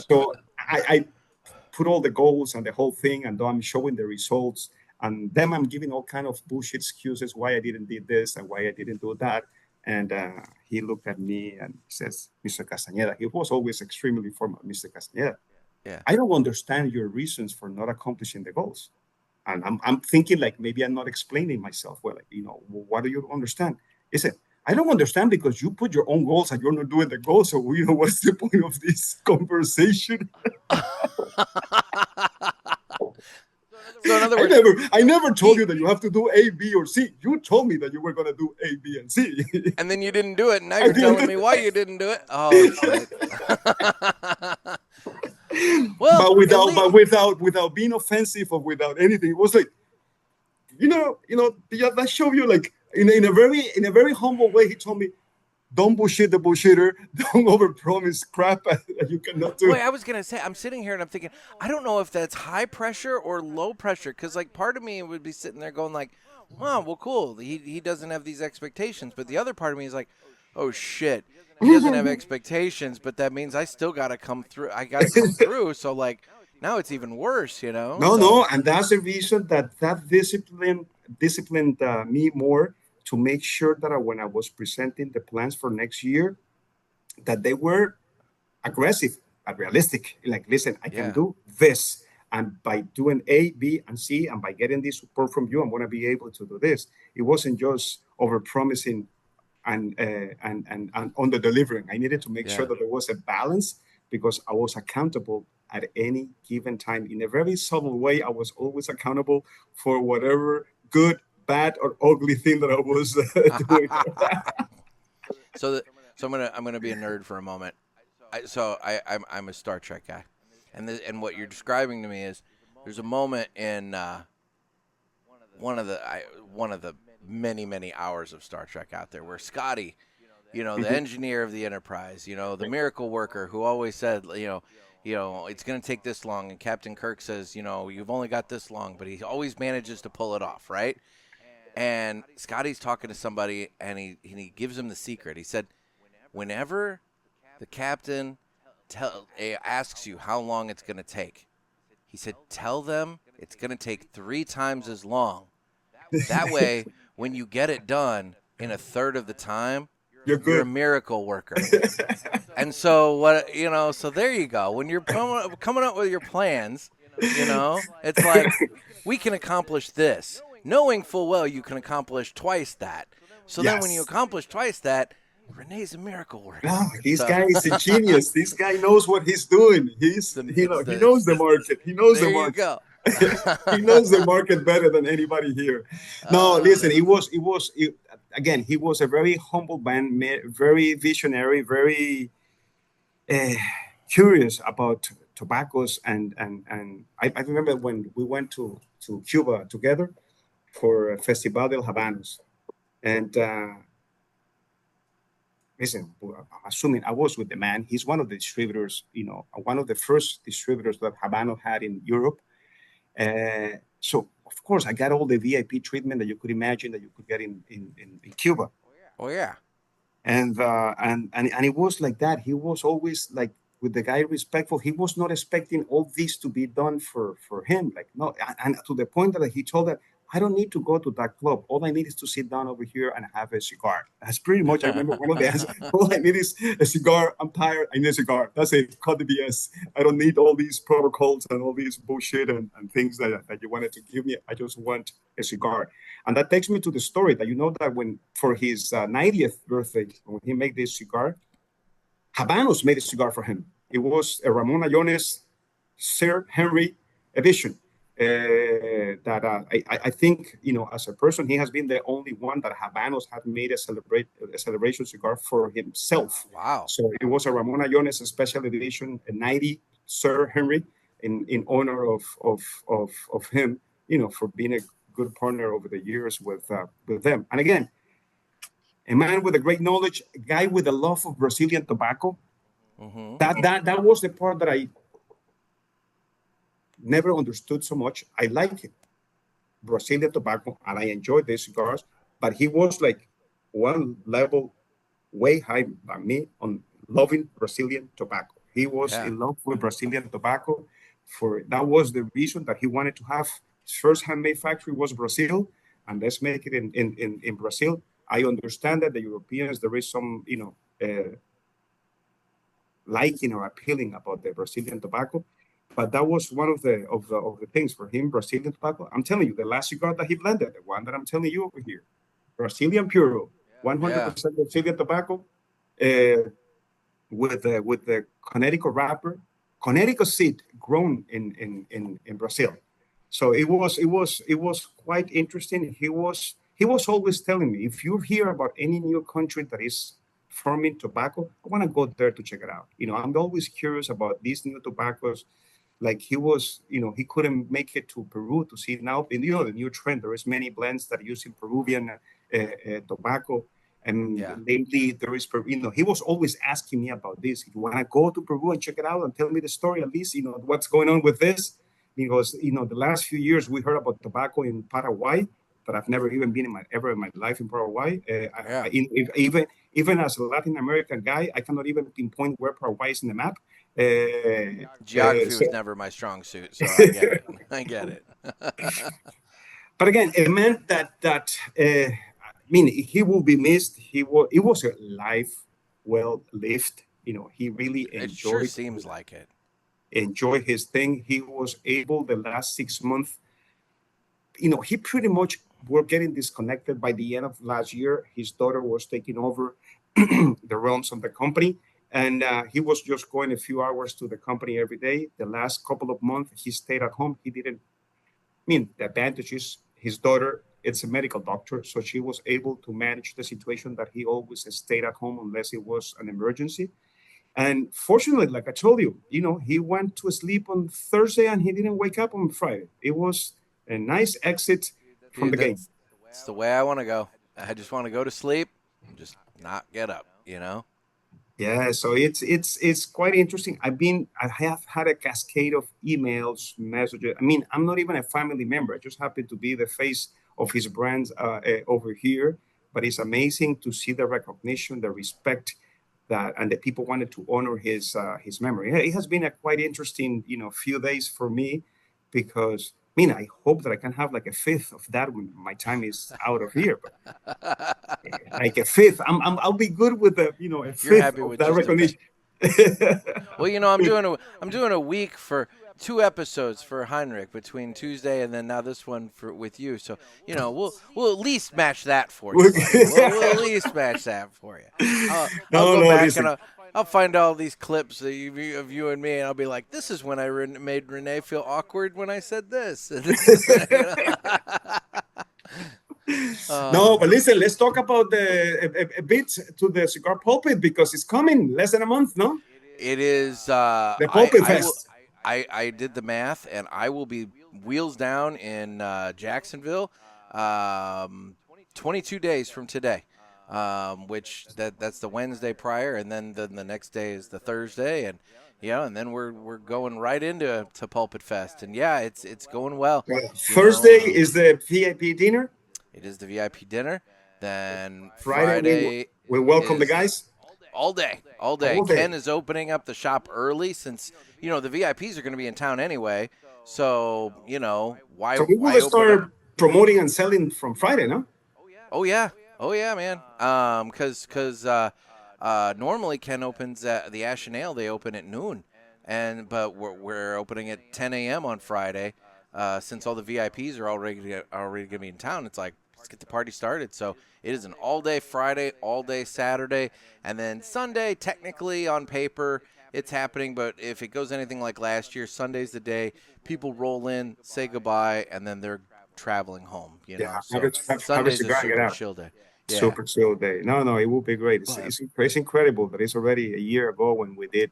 Speaker 3: So I put all the goals and the whole thing, and I'm showing the results. And then I'm giving all kind of bullshit excuses why I didn't do this and why I didn't do that. And he looked at me and says, Mr. Castañeda, he was always extremely formal, Mr. Castañeda.
Speaker 2: Yeah.
Speaker 3: I don't understand your reasons for not accomplishing the goals. And I'm thinking, like, maybe I'm not explaining myself well. Like, what do you understand? He said, I don't understand because you put your own goals and you're not doing the goals. So, what's the point of this conversation?
Speaker 2: So in other words,
Speaker 3: I never told you that you have to do A, B, or C. You told me that you were going to do A, B, and C.
Speaker 2: And then you didn't do it. And now you're telling me why you didn't do it. Oh, shit. Well,
Speaker 3: without being offensive or without anything, it was like, that showed you, like, in a very humble way. He told me, don't bullshit the bullshitter. Don't overpromise crap that you cannot do.
Speaker 2: Wait, I was gonna say, I'm sitting here and I'm thinking, I don't know if that's high pressure or low pressure, because like part of me would be sitting there going like, wow, well, cool. He doesn't have these expectations, but the other part of me is like, oh shit, he doesn't have expectations, but that means I still got to come through. I got to come through. So like now it's even worse, you know?
Speaker 3: No,
Speaker 2: So
Speaker 3: no, and that's the reason that disciplined me more to make sure that when I was presenting the plans for next year, that they were aggressive but realistic. Like, listen, I can
Speaker 2: yeah.
Speaker 3: do this, and by doing A, B, and C, and by getting this support from you, I'm going to be able to do this. It wasn't just over promising and under delivering. I needed to make sure
Speaker 2: Yeah.
Speaker 3: that there was a balance because I was accountable at any given time in a very subtle way. I was always accountable for whatever good, bad, or ugly thing that I was doing.
Speaker 2: So so I'm gonna be a nerd for a moment. I'm a Star Trek guy, and what you're describing to me is there's a moment in one of the many hours of Star Trek out there where Scotty, you know, the engineer of the Enterprise, you know, the miracle worker who always said, you know, it's going to take this long, and Captain Kirk says, you know, you've only got this long, but he always manages to pull it off, right? And Scotty's talking to somebody, and he gives him the secret. He said, whenever the captain asks you how long it's going to take, he said, tell them it's going to take 3 times as long. That way, when you get it done in a third of the time, you're a miracle worker. And so what, you know, so there you go. When you're coming up with your plans, you know, it's like we can accomplish this, knowing full well you can accomplish twice that. So then when you accomplish twice that, René's a miracle worker.
Speaker 3: No, this guy is a genius. This guy knows what he's doing. He knows the market. He knows the market.
Speaker 2: There you go.
Speaker 3: He knows the market better than anybody here. No, listen, again, he was a very humble man, very visionary, very curious about tobaccos. And I remember when we went to Cuba together for Festival del Habanos. And listen, I'm assuming I was with the man. He's one of the distributors, you know, one of the first distributors that Habano had in Europe. So, of course, I got all the VIP treatment that you could imagine that you could get in Cuba.
Speaker 2: Oh, yeah.
Speaker 3: And it was like that. He was always like with the guy respectful. He was not expecting all this to be done for him. Like, no, and to the point that he told that I don't need to go to that club. All I need is to sit down over here and have a cigar. That's pretty much, I remember one of the answers. All I need is a cigar. I'm tired. I need a cigar. That's it. Cut the BS. I don't need all these protocols and all these bullshit and things that you wanted to give me. I just want a cigar. And that takes me to the story that you know that when for his 90th birthday, when he made this cigar, Habanos made a cigar for him. It was a Ramon Allones Sir Henry edition. That I think, you know, as a person, he has been the only one that Habanos had made a celebration cigar for himself.
Speaker 2: Wow.
Speaker 3: So it was a Ramon Allones special edition, a 90 Sir Henry, in honor of him, you know, for being a good partner over the years with them. And again, a man with a great knowledge, a guy with a love of Brazilian tobacco. Mm-hmm. That was the part that I never understood so much. I like it, Brazilian tobacco, and I enjoyed these cigars, but he was like one level way high than me on loving Brazilian tobacco. He was in love with Brazilian tobacco. That was the reason that he wanted to have his first handmade factory was Brazil, and let's make it in Brazil. I understand that the Europeans, there is some, you know, liking or appealing about the Brazilian tobacco. But that was one of the things for him, Brazilian tobacco. I'm telling you, the last cigar that he blended, the one that I'm telling you over here, Brazilian Puro, 100% Brazilian tobacco, with the Connecticut wrapper, Connecticut seed grown in Brazil. So it was quite interesting. He was always telling me, if you hear about any new country that is farming tobacco, I want to go there to check it out. You know, I'm always curious about these new tobaccos. Like he was, you know, he couldn't make it to Peru to see now, you know, the new trend. There is many blends that are using Peruvian tobacco. And lately there is, you know, he was always asking me about this. You want to go to Peru and check it out and tell me the story, at least, you know, what's going on with this? Because, you know, the last few years we heard about tobacco in Paraguay, but I've never even been ever in my life in Paraguay. Even as a Latin American guy, I cannot even pinpoint where Paraguay is in the map.
Speaker 2: Geography was never my strong suit, so I get it. I get it.
Speaker 3: But again, a man I mean, he will be missed. It was a life well lived. He really
Speaker 2: It sure seems like it.
Speaker 3: Enjoy his thing. He was able the last 6 months. He pretty much were getting disconnected by the end of last year. His daughter was taking over the realms of the company, and he was just going a few hours to the company every day. The last couple of months, he stayed at home. He didn't. The advantage is his daughter. It's a medical doctor, so she was able to manage the situation that he always stayed at home unless it was an emergency. And fortunately, like I told you, he went to sleep on Thursday and he didn't wake up on Friday. It was a nice exit from the game.
Speaker 2: It's the way I want to go. I just want to go to sleep and just not get up,
Speaker 3: Yeah, so it's quite interesting. I have had a cascade of emails, messages. I'm not even a family member. I just happen to be the face of his brands over here. But it's amazing to see the recognition, the respect and the people wanted to honor his memory. It has been a quite interesting, few days for me, because I hope that I can have like a fifth of that when my time is out of here. But like a fifth, I'll be good with a fifth of that recognition.
Speaker 2: Well, I'm doing a week for 2 episodes for Heinrich between Tuesday and then now this one with you. So we'll at least match that for you. We'll at least match that for you. I'll go back and I'll find all these clips of you and me, and I'll be like, "This is when I made René feel awkward when I said this."
Speaker 3: No, but listen, let's talk about a bit to the Cigar Pulpit, because it's coming less than a month, no?
Speaker 2: It is
Speaker 3: the PulpitFest.
Speaker 2: I did the math, and I will be wheels down in Jacksonville 22 days from today, which that's the Wednesday prior, and then the next day is the Thursday, and and then we're going right into PulpitFest, and it's going well.
Speaker 3: Thursday is the VIP dinner.
Speaker 2: It is the VIP dinner. Then
Speaker 3: Friday we welcome the guys.
Speaker 2: All day. Ken is opening up the shop early since, the VIPs are going to be in town anyway. So, why?
Speaker 3: So we will start promoting and selling from Friday, no?
Speaker 2: Oh yeah, man. Because normally Ken opens at the Ash and Ale. They open at noon, but we're opening at 10 a.m. on Friday. Since all the VIPs are already going to be in town, it's like, let's get the party started. So it is an all-day Friday, all-day Saturday, and then Sunday, technically on paper, it's happening. But if it goes anything like last year, Sunday's the day people roll in, say goodbye, and then they're traveling home. So Sunday's a super chill day. Yeah.
Speaker 3: Super chill day. No, it will be great. It's incredible that it's already a year ago when we did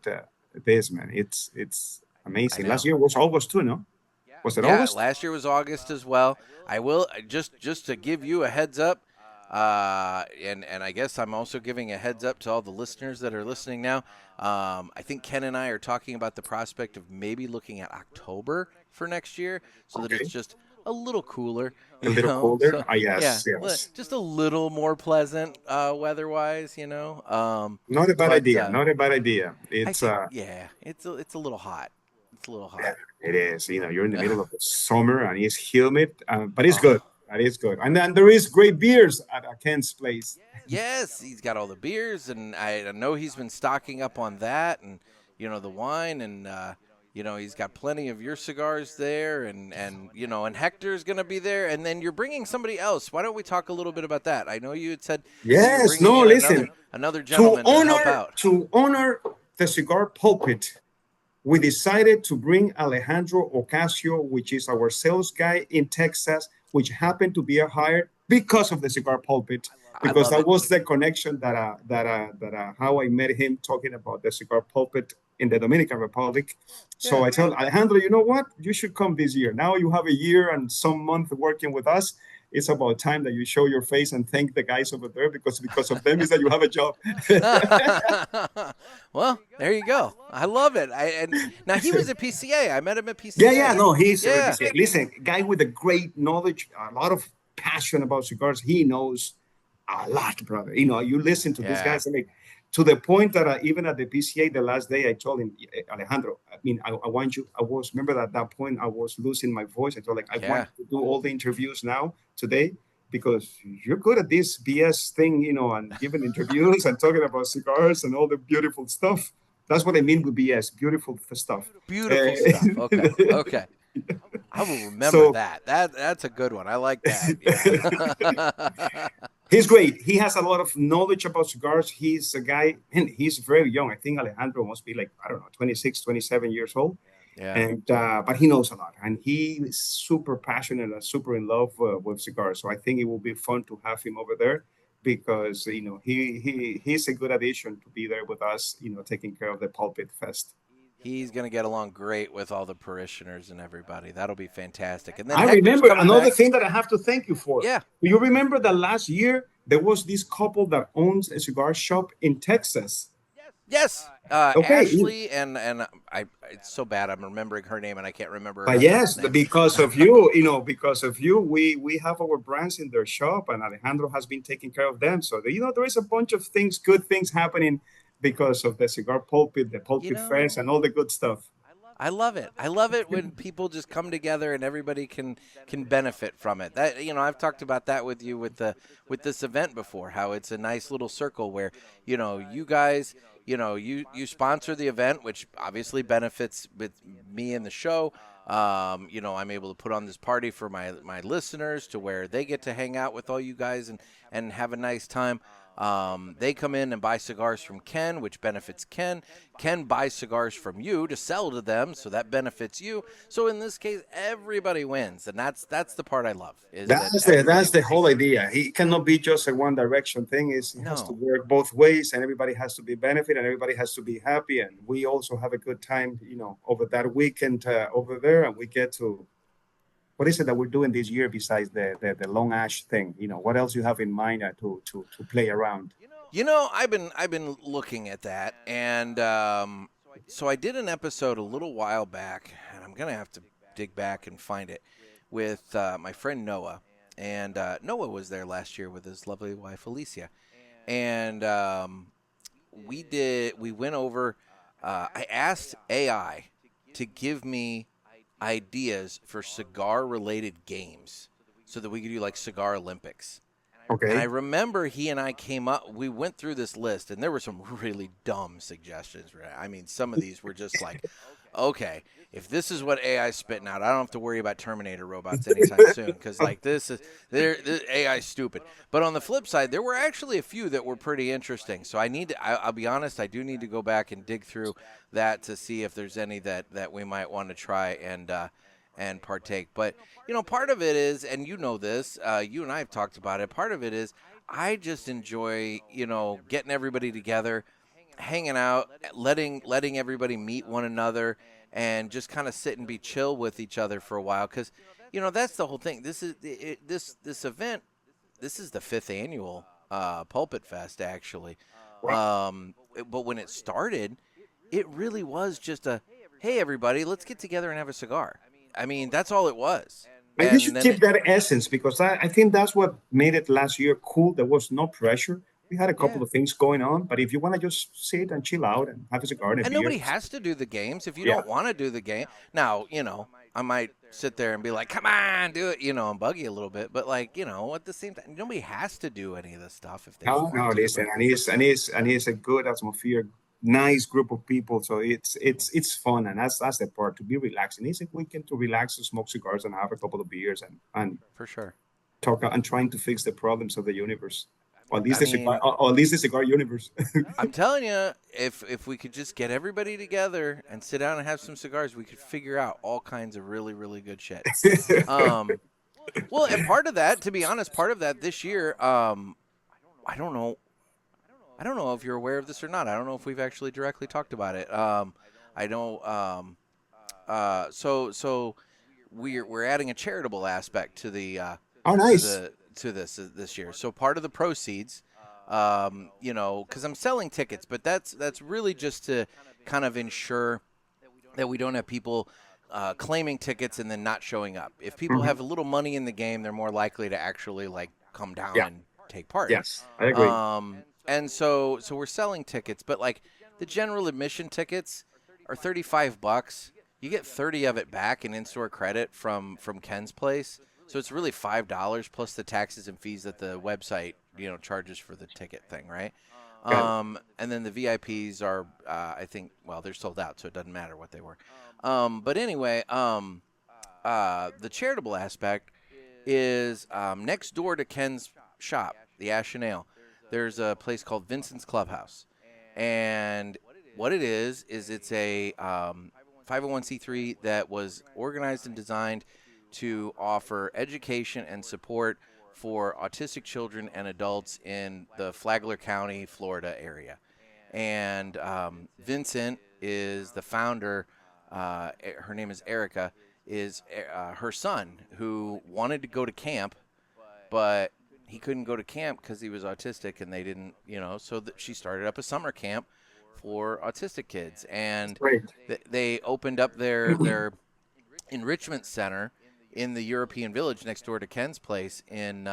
Speaker 3: this, man. It's amazing. Last year was August too, no? Was it August?
Speaker 2: Last year was August as well. I will just to give you a heads up, and I guess I'm also giving a heads up to all the listeners that are listening now. I think Ken and I are talking about the prospect of maybe looking at October for next year, so that it's just a little cooler.
Speaker 3: A little colder?
Speaker 2: So,
Speaker 3: yes.
Speaker 2: Just a little more pleasant weather-wise,
Speaker 3: Not a bad idea. Not a bad idea. It's
Speaker 2: it's a little hot. It's a little hot.
Speaker 3: Yeah, it is. You're in the middle of the summer and it's humid, but it's good. That is good. And then there is great beers at Ken's place.
Speaker 2: Yes, he's got all the beers, and I know he's been stocking up on that, and the wine, and he's got plenty of your cigars there, and Hector's going to be there, and then you're bringing somebody else. Why don't we talk a little bit about that? I know you had said
Speaker 3: listen.
Speaker 2: Another gentleman to help out.
Speaker 3: To honor the Cigar Pulpit, we decided to bring Alejandro Ocasio, which is our sales guy in Texas, which happened to be hired because of the Cigar Pulpit, because that was the connection that how I met him talking about the Cigar Pulpit in the Dominican Republic. So I told Alejandro, you know what? You should come this year. Now you have a year and some month working with us. It's about time that you show your face and thank the guys over there, because of them is that you have a job.
Speaker 2: Well, there you go. I love it. Now he was at PCA. I met him at PCA.
Speaker 3: He's listen, guy with a great knowledge, a lot of passion about cigars. He knows a lot, brother. You know, you listen to these
Speaker 2: Yeah.
Speaker 3: guys, like, to the point that even at the PCA the last day, I told him, Alejandro, I mean, I want you. Remember that at that point I was losing my voice. I told like, I
Speaker 2: Yeah.
Speaker 3: want you to do all the interviews now today because you're good at this BS thing, you know, and giving interviews and talking about cigars and all the beautiful stuff. That's what I mean with BS, beautiful stuff.
Speaker 2: Beautiful stuff. Okay. Okay. I will remember
Speaker 3: So
Speaker 2: that. That's a good one. I like that. Yeah.
Speaker 3: he's great. He has a lot of knowledge about cigars. He's a guy, and he's very young. I think Alejandro must be like, I don't know, 26, 27 years old.
Speaker 2: Yeah.
Speaker 3: And but he knows a lot, and he is super passionate and super in love with cigars. So I think it will be fun to have him over there because you know he's a good addition to be there with us. You know, taking care of the Pulpit Fest.
Speaker 2: He's going to get along great with all the parishioners and everybody. That'll be fantastic. And then
Speaker 3: I
Speaker 2: Hector's
Speaker 3: remember
Speaker 2: coming
Speaker 3: another
Speaker 2: back.
Speaker 3: thing that I have to thank you for.
Speaker 2: Yeah.
Speaker 3: Do you remember that last year there was this couple that owns a cigar shop in Texas?
Speaker 2: Yes.
Speaker 3: Okay.
Speaker 2: Ashley and I. It's so bad. I'm remembering her name and I can't remember. Her
Speaker 3: But yes,
Speaker 2: husband's name.
Speaker 3: because of you, you know, because of you, we have our brands in their shop, and Alejandro has been taking care of them. So you know, there is a bunch of things, good things happening because of the cigar pulpit, the pulpit fest, and all the good stuff.
Speaker 2: I love it. I love it when people just come together and everybody can benefit from it. That I've talked about that with you with this event before. How it's a nice little circle where you guys you sponsor the event, which obviously benefits with me and the show. I'm able to put on this party for my listeners to where they get to hang out with all you guys and have a nice time. They come in and buy cigars from Ken, which benefits Ken. Ken buys cigars from you to sell to them, so that benefits you. So in this case, everybody wins, and that's the part I love.
Speaker 3: That's the whole idea. It cannot be just a one direction thing. It has to work both ways, and everybody has to be benefit, and everybody has to be happy. And we also have a good time, over that weekend over there, and we get to. What is it that we're doing this year besides the long ash thing? What else you have in mind to play around?
Speaker 2: I've been looking at that, and so I did an episode a little while back, and I'm gonna have to dig back and find it with my friend Noah, and Noah was there last year with his lovely wife Alicia, and we went over. I asked AI to give me ideas for cigar-related games so that we could do like Cigar Olympics.
Speaker 3: Okay.
Speaker 2: And I remember he and I we went through this list, and there were some really dumb suggestions. I mean, some of these were just like, okay, if this is what AI's spitting out, I don't have to worry about Terminator robots anytime soon because like this AI's stupid. But on the flip side, there were actually a few that were pretty interesting. So I'll be honest, I do need to go back and dig through that to see if there's any that we might want to try and partake. But, part of it is, and this, you and I have talked about it, part of it is I just enjoy, getting everybody together, hanging out, letting everybody meet one another, and just kind of sit and be chill with each other for a while. Because, that's the whole thing. This event, this is the 5th annual Pulpit Fest, actually. But when it started, it really was just hey, everybody, let's get together and have a cigar. I mean, that's all it was.
Speaker 3: And you should keep that essence because I think that's what made it last year cool. There was no pressure. We had a couple of things going on, but if you want to just sit and chill out and have a cigar and
Speaker 2: nobody has to do the games if you don't want to do the game. Now, I might sit there and be like, come on, do it, and bug you a little bit. But like, at the same time, nobody has to do any of this stuff if they don't want to.
Speaker 3: Listen, and it's a good atmosphere, nice group of people. So it's fun, and that's the part, to be relaxing. It's a weekend to relax, to smoke cigars and have a couple of beers and
Speaker 2: for sure
Speaker 3: talk and trying to fix the problems of the universe. Or at least the cigar universe.
Speaker 2: I'm telling you, if we could just get everybody together and sit down and have some cigars, we could figure out all kinds of really, really good shit. Well, and part of that, to be honest, this year, I don't know if you're aware of this or not. I don't know if we've actually directly talked about it. I know. So we're adding a charitable aspect to the.
Speaker 3: Oh, nice.
Speaker 2: To this year. So part of the proceeds, because I'm selling tickets, but that's really just to kind of ensure that we don't have people claiming tickets and then not showing up. If people have a little money in the game, they're more likely to actually like come down take part.
Speaker 3: Yes, I agree.
Speaker 2: And so we're selling tickets, but like the general admission tickets are $35. You get 30 of it back in in-store credit from Ken's place. So it's really $5 plus the taxes and fees that the website, charges for the ticket thing, right? And then the VIPs are, I think, well, they're sold out, so it doesn't matter what they were. But anyway, the charitable aspect is next door to Ken's shop, the Ash and Ale. There's a place called Vincent's Clubhouse, and what it is it's a 501c3 that was organized and designed to offer education and support for autistic children and adults in the Flagler County, Florida area. And Vincent is the founder. Her name is Erica, is her son, who wanted to go to camp, but he couldn't go to camp because he was autistic, and they didn't, so she started up a summer camp for autistic kids. And they opened up their enrichment center in the European Village next door to Ken's place in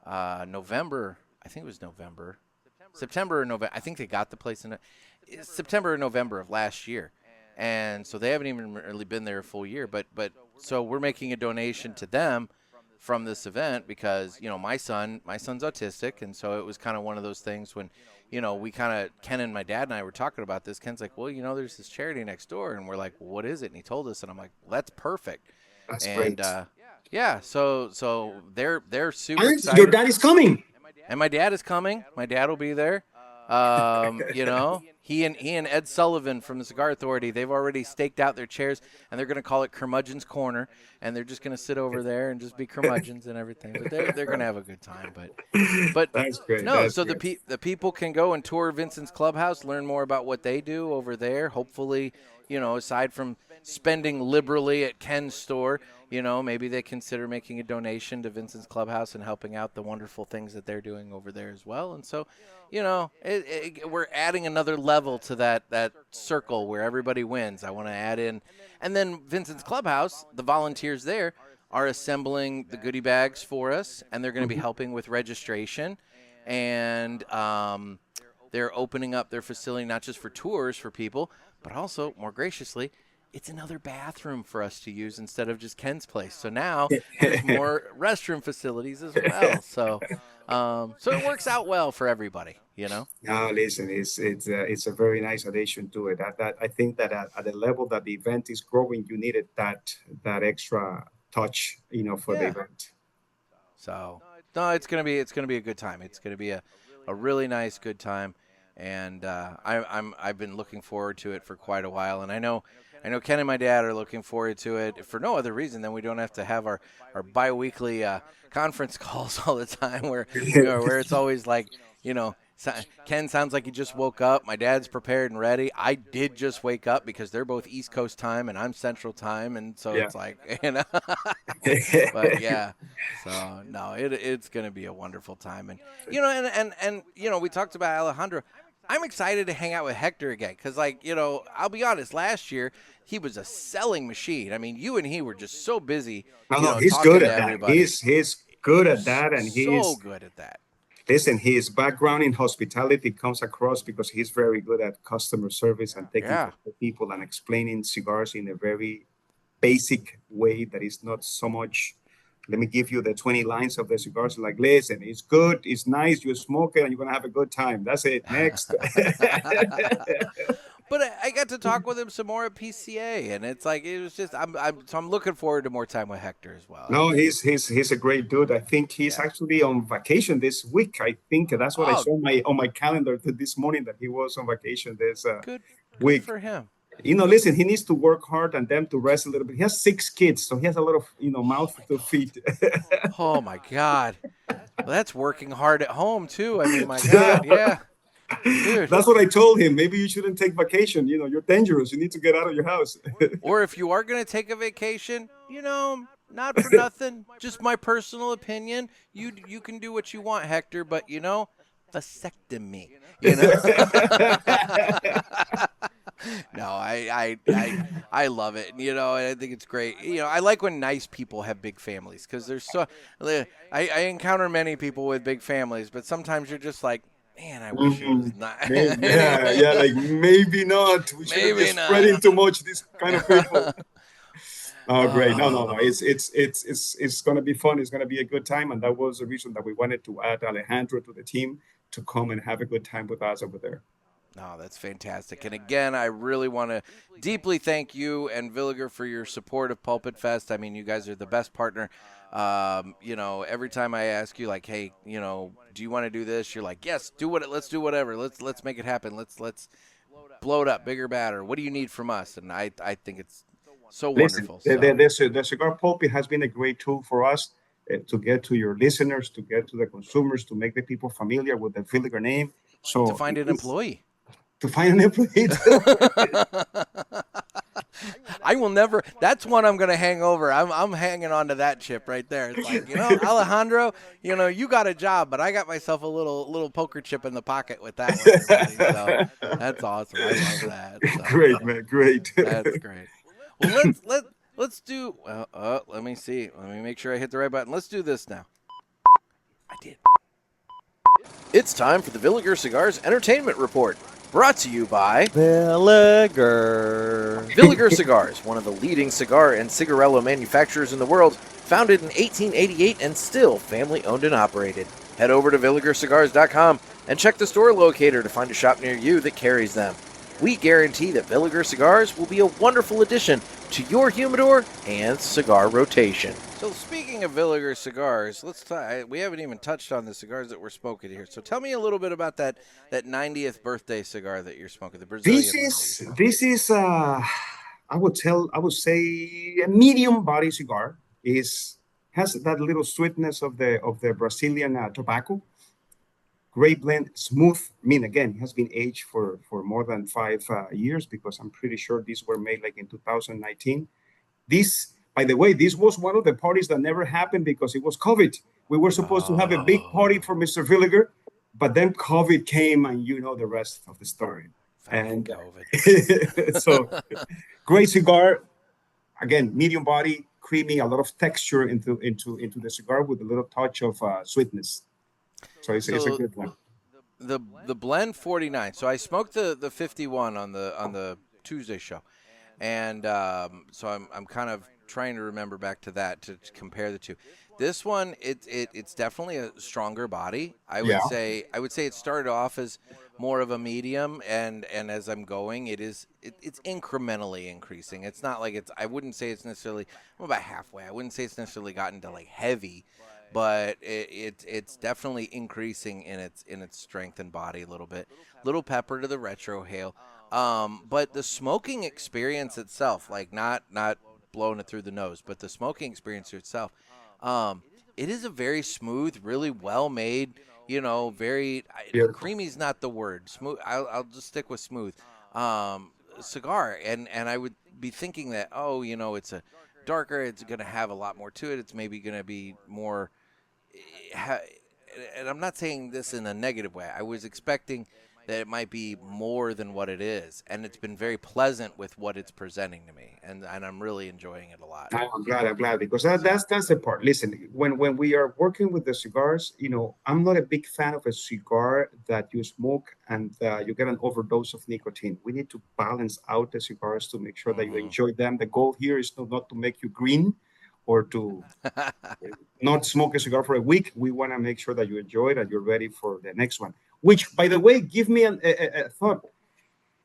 Speaker 2: November. I think it was September or November. I think they got the place in September or November of last year. And so they haven't even really been there a full year. But so we're making a donation to them from this event because, my son's autistic. And so it was kind of one of those things when, Ken and my dad and I were talking about this. Ken's like, well, there's this charity next door. And we're like, well, what is it? And he told us. And I'm like, well, that's perfect.
Speaker 3: That's
Speaker 2: great. Yeah, so they're super
Speaker 3: And
Speaker 2: excited.
Speaker 3: your dad is coming.
Speaker 2: And my dad is coming. My dad will be there. He and Ed Sullivan from the Cigar Authority, they've already staked out their chairs, and they're going to call it Curmudgeon's Corner, and they're just going to sit over there and just be curmudgeons and everything. But they're going to have a good time. But
Speaker 3: That's great.
Speaker 2: No,
Speaker 3: That's
Speaker 2: so
Speaker 3: great.
Speaker 2: the people can go and tour Vincent's Clubhouse, learn more about what they do over there. Hopefully, aside from spending liberally at Ken's store, maybe they consider making a donation to Vincent's Clubhouse and helping out the wonderful things that they're doing over there as well. And so, we're adding another level to that circle where everybody wins. I want to add in. And then Vincent's Clubhouse, the volunteers there are assembling the goodie bags for us, and they're going to be helping with registration. And they're opening up their facility not just for tours for people, but also, more graciously, it's another bathroom for us to use instead of just Ken's place. So now there's more restroom facilities as well. So it works out well for everybody,
Speaker 3: No, listen, it's a very nice addition to it. That I think that at the level that the event is growing, you needed that extra touch, for the event.
Speaker 2: So no, it's gonna be a good time. It's gonna be a really nice good time, and I've been looking forward to it for quite a while, and I know Ken and my dad are looking forward to it for no other reason than we don't have to have our bi-weekly conference calls all the time where it's always like, Ken sounds like he just woke up. My dad's prepared and ready. I did just wake up because they're both East Coast time and I'm Central time. And so it's like, but yeah, so no, it's going to be a wonderful time. And, and we talked about Alejandro. I'm excited to hang out with Hector again because, I'll be honest, last year he was a selling machine. I mean, you and he were just so busy.
Speaker 3: No, he's good at that. He's good at that, and he's
Speaker 2: so good at that.
Speaker 3: Listen, his background in hospitality comes across because he's very good at customer service and taking care of people and explaining cigars in a very basic way that is not so much. Let me give you the 20 lines of the cigars. Like, listen, it's good, it's nice, you smoke it, and you're going to have a good time. That's it. Next.
Speaker 2: But I got to talk with him some more at PCA, and it's like it was just I'm looking forward to more time with Hector as well.
Speaker 3: No, he's a great dude. I think he's actually on vacation this week. I think that's what I saw on my calendar this morning, that he was on vacation this week.
Speaker 2: Good for him.
Speaker 3: Listen, he needs to work hard and them to rest a little bit. He has 6 kids, so he has a lot of, mouth to feed.
Speaker 2: Oh, my God. Well, that's working hard at home, too. I mean, my God, yeah. Dude.
Speaker 3: That's what I told him. Maybe you shouldn't take vacation. You're dangerous. You need to get out of your house.
Speaker 2: Or if you are going to take a vacation, not for nothing, just my personal opinion. You can do what you want, Hector, but, vasectomy. No, I love it. You know, and I think it's great. You know, I like when nice people have big families because there's so. I encounter many people with big families, but sometimes you're just like, man, I wish it was
Speaker 3: Mhm.
Speaker 2: not.
Speaker 3: Yeah, like maybe not. We shouldn't be
Speaker 2: Maybe not.
Speaker 3: spreading too much this kind of people. Oh, great. No.
Speaker 2: Oh,
Speaker 3: It's gonna be fun. It's gonna be a good time. And that was the reason that we wanted to add Alejandro to the team to come and have a good time with us over there.
Speaker 2: no, that's fantastic. And again, I really want to deeply thank you and Villiger for your support of Pulpit Fest. I mean, you guys are the best partner. You know, every time I ask you, like, hey, you know, do you want to do this? You're like, yes, let's do whatever. Let's make it happen. Let's blow it up, bigger, badder. What do you need from us? And I think it's so
Speaker 3: Listen,
Speaker 2: wonderful. So
Speaker 3: the cigar pulpit has been a great tool for us to get to your listeners, to get to the consumers, to make the people familiar with the Villiger name.
Speaker 2: to
Speaker 3: So
Speaker 2: find an employee.
Speaker 3: to find an employee.
Speaker 2: I will never. That's one I'm going to hang over. I'm hanging on to that chip right there. It's like, you know, Alejandro, you know, you got a job, but I got myself a little poker chip in the pocket with that one there, buddy. So that's awesome. I love that. So,
Speaker 3: Great, man. Great.
Speaker 2: that's great. Well, let's do. Let me see. Let me make sure I hit the right button. Let's do this now. I did. It's time for the Villiger Cigars Entertainment Report. Brought to you by
Speaker 4: Villiger.
Speaker 2: Villiger Cigars, one of the leading cigar and cigarello manufacturers in the world, founded in 1888 and still family-owned and operated. Head over to VilligerCigars.com and check the store locator to find a shop near you that carries them. We guarantee that Villiger Cigars will be a wonderful addition to your humidor and cigar rotation. So speaking of Villiger Cigars, we haven't even touched on the cigars that were smoking here. So tell me a little bit about that 90th birthday cigar that you're smoking, the Brazilian
Speaker 3: This is I would say a medium body cigar. Has that little sweetness of the Brazilian tobacco. Great blend, smooth. I mean, again, it has been aged for more than 5 years because I'm pretty sure these were made like in 2019. This, by the way, this was one of the parties that never happened because it was COVID. We were supposed to have a big party for Mr. Villiger, but then COVID came, and you know the rest of the story. And so, great cigar. Again, medium body, creamy, a lot of texture into the cigar with a little touch of sweetness. So it's a good one.
Speaker 2: The blend 49. So I smoked the 51 on the Tuesday show, and so I'm kind of trying to remember back to that to compare the two. This one it's definitely a stronger body. I would say it started off as more of a medium, and as I'm going, it's incrementally increasing. It's not like I wouldn't say it's necessarily. I'm about halfway. I wouldn't say it's necessarily gotten to like heavy, but it's definitely increasing in its strength and body a little bit. Little pepper to the retrohale, but the smoking experience itself, like not blowing it through the nose, but the smoking experience itself, it is a very smooth, really well made. You know, very creamy is not the word. Smooth. I'll just stick with smooth. Cigar, and I would be thinking that it's a darker. It's going to have a lot more to it. It's maybe going to be more. And I'm not saying this in a negative way. I was expecting that it might be more than what it is, and it's been very pleasant with what it's presenting to me, and I'm really enjoying it a lot.
Speaker 3: I'm glad because that's the part. Listen, when we are working with the cigars, I'm not a big fan of a cigar that you smoke and you get an overdose of nicotine. We need to balance out the cigars to make sure that you enjoy them. The goal here is not to make you green or to not smoke a cigar for a week. We want to make sure that you enjoy it and you're ready for the next one. Which, by the way, give me a thought.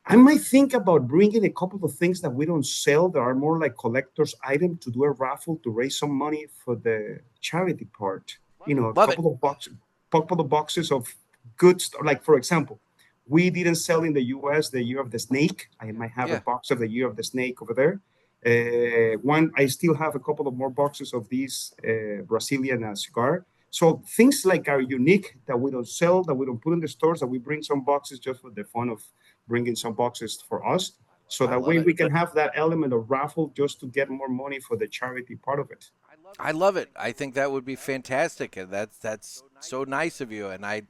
Speaker 3: I might think about bringing a couple of things that we don't sell that are more like collector's items to do a raffle to raise some money for the charity part. A couple of boxes of good stuff. Like, for example, we didn't sell in the U.S. the Year of the Snake. I might have a box of the Year of the Snake over there. I still have a couple of more boxes of these Brazilian cigar. So things like are unique that we don't sell, that we don't put in the stores, that we bring some boxes just for the fun of bringing some boxes for us. So that way we can have that element of raffle just to get more money for the charity part of it.
Speaker 2: I love it. I think that would be fantastic. And that's so nice of you. And I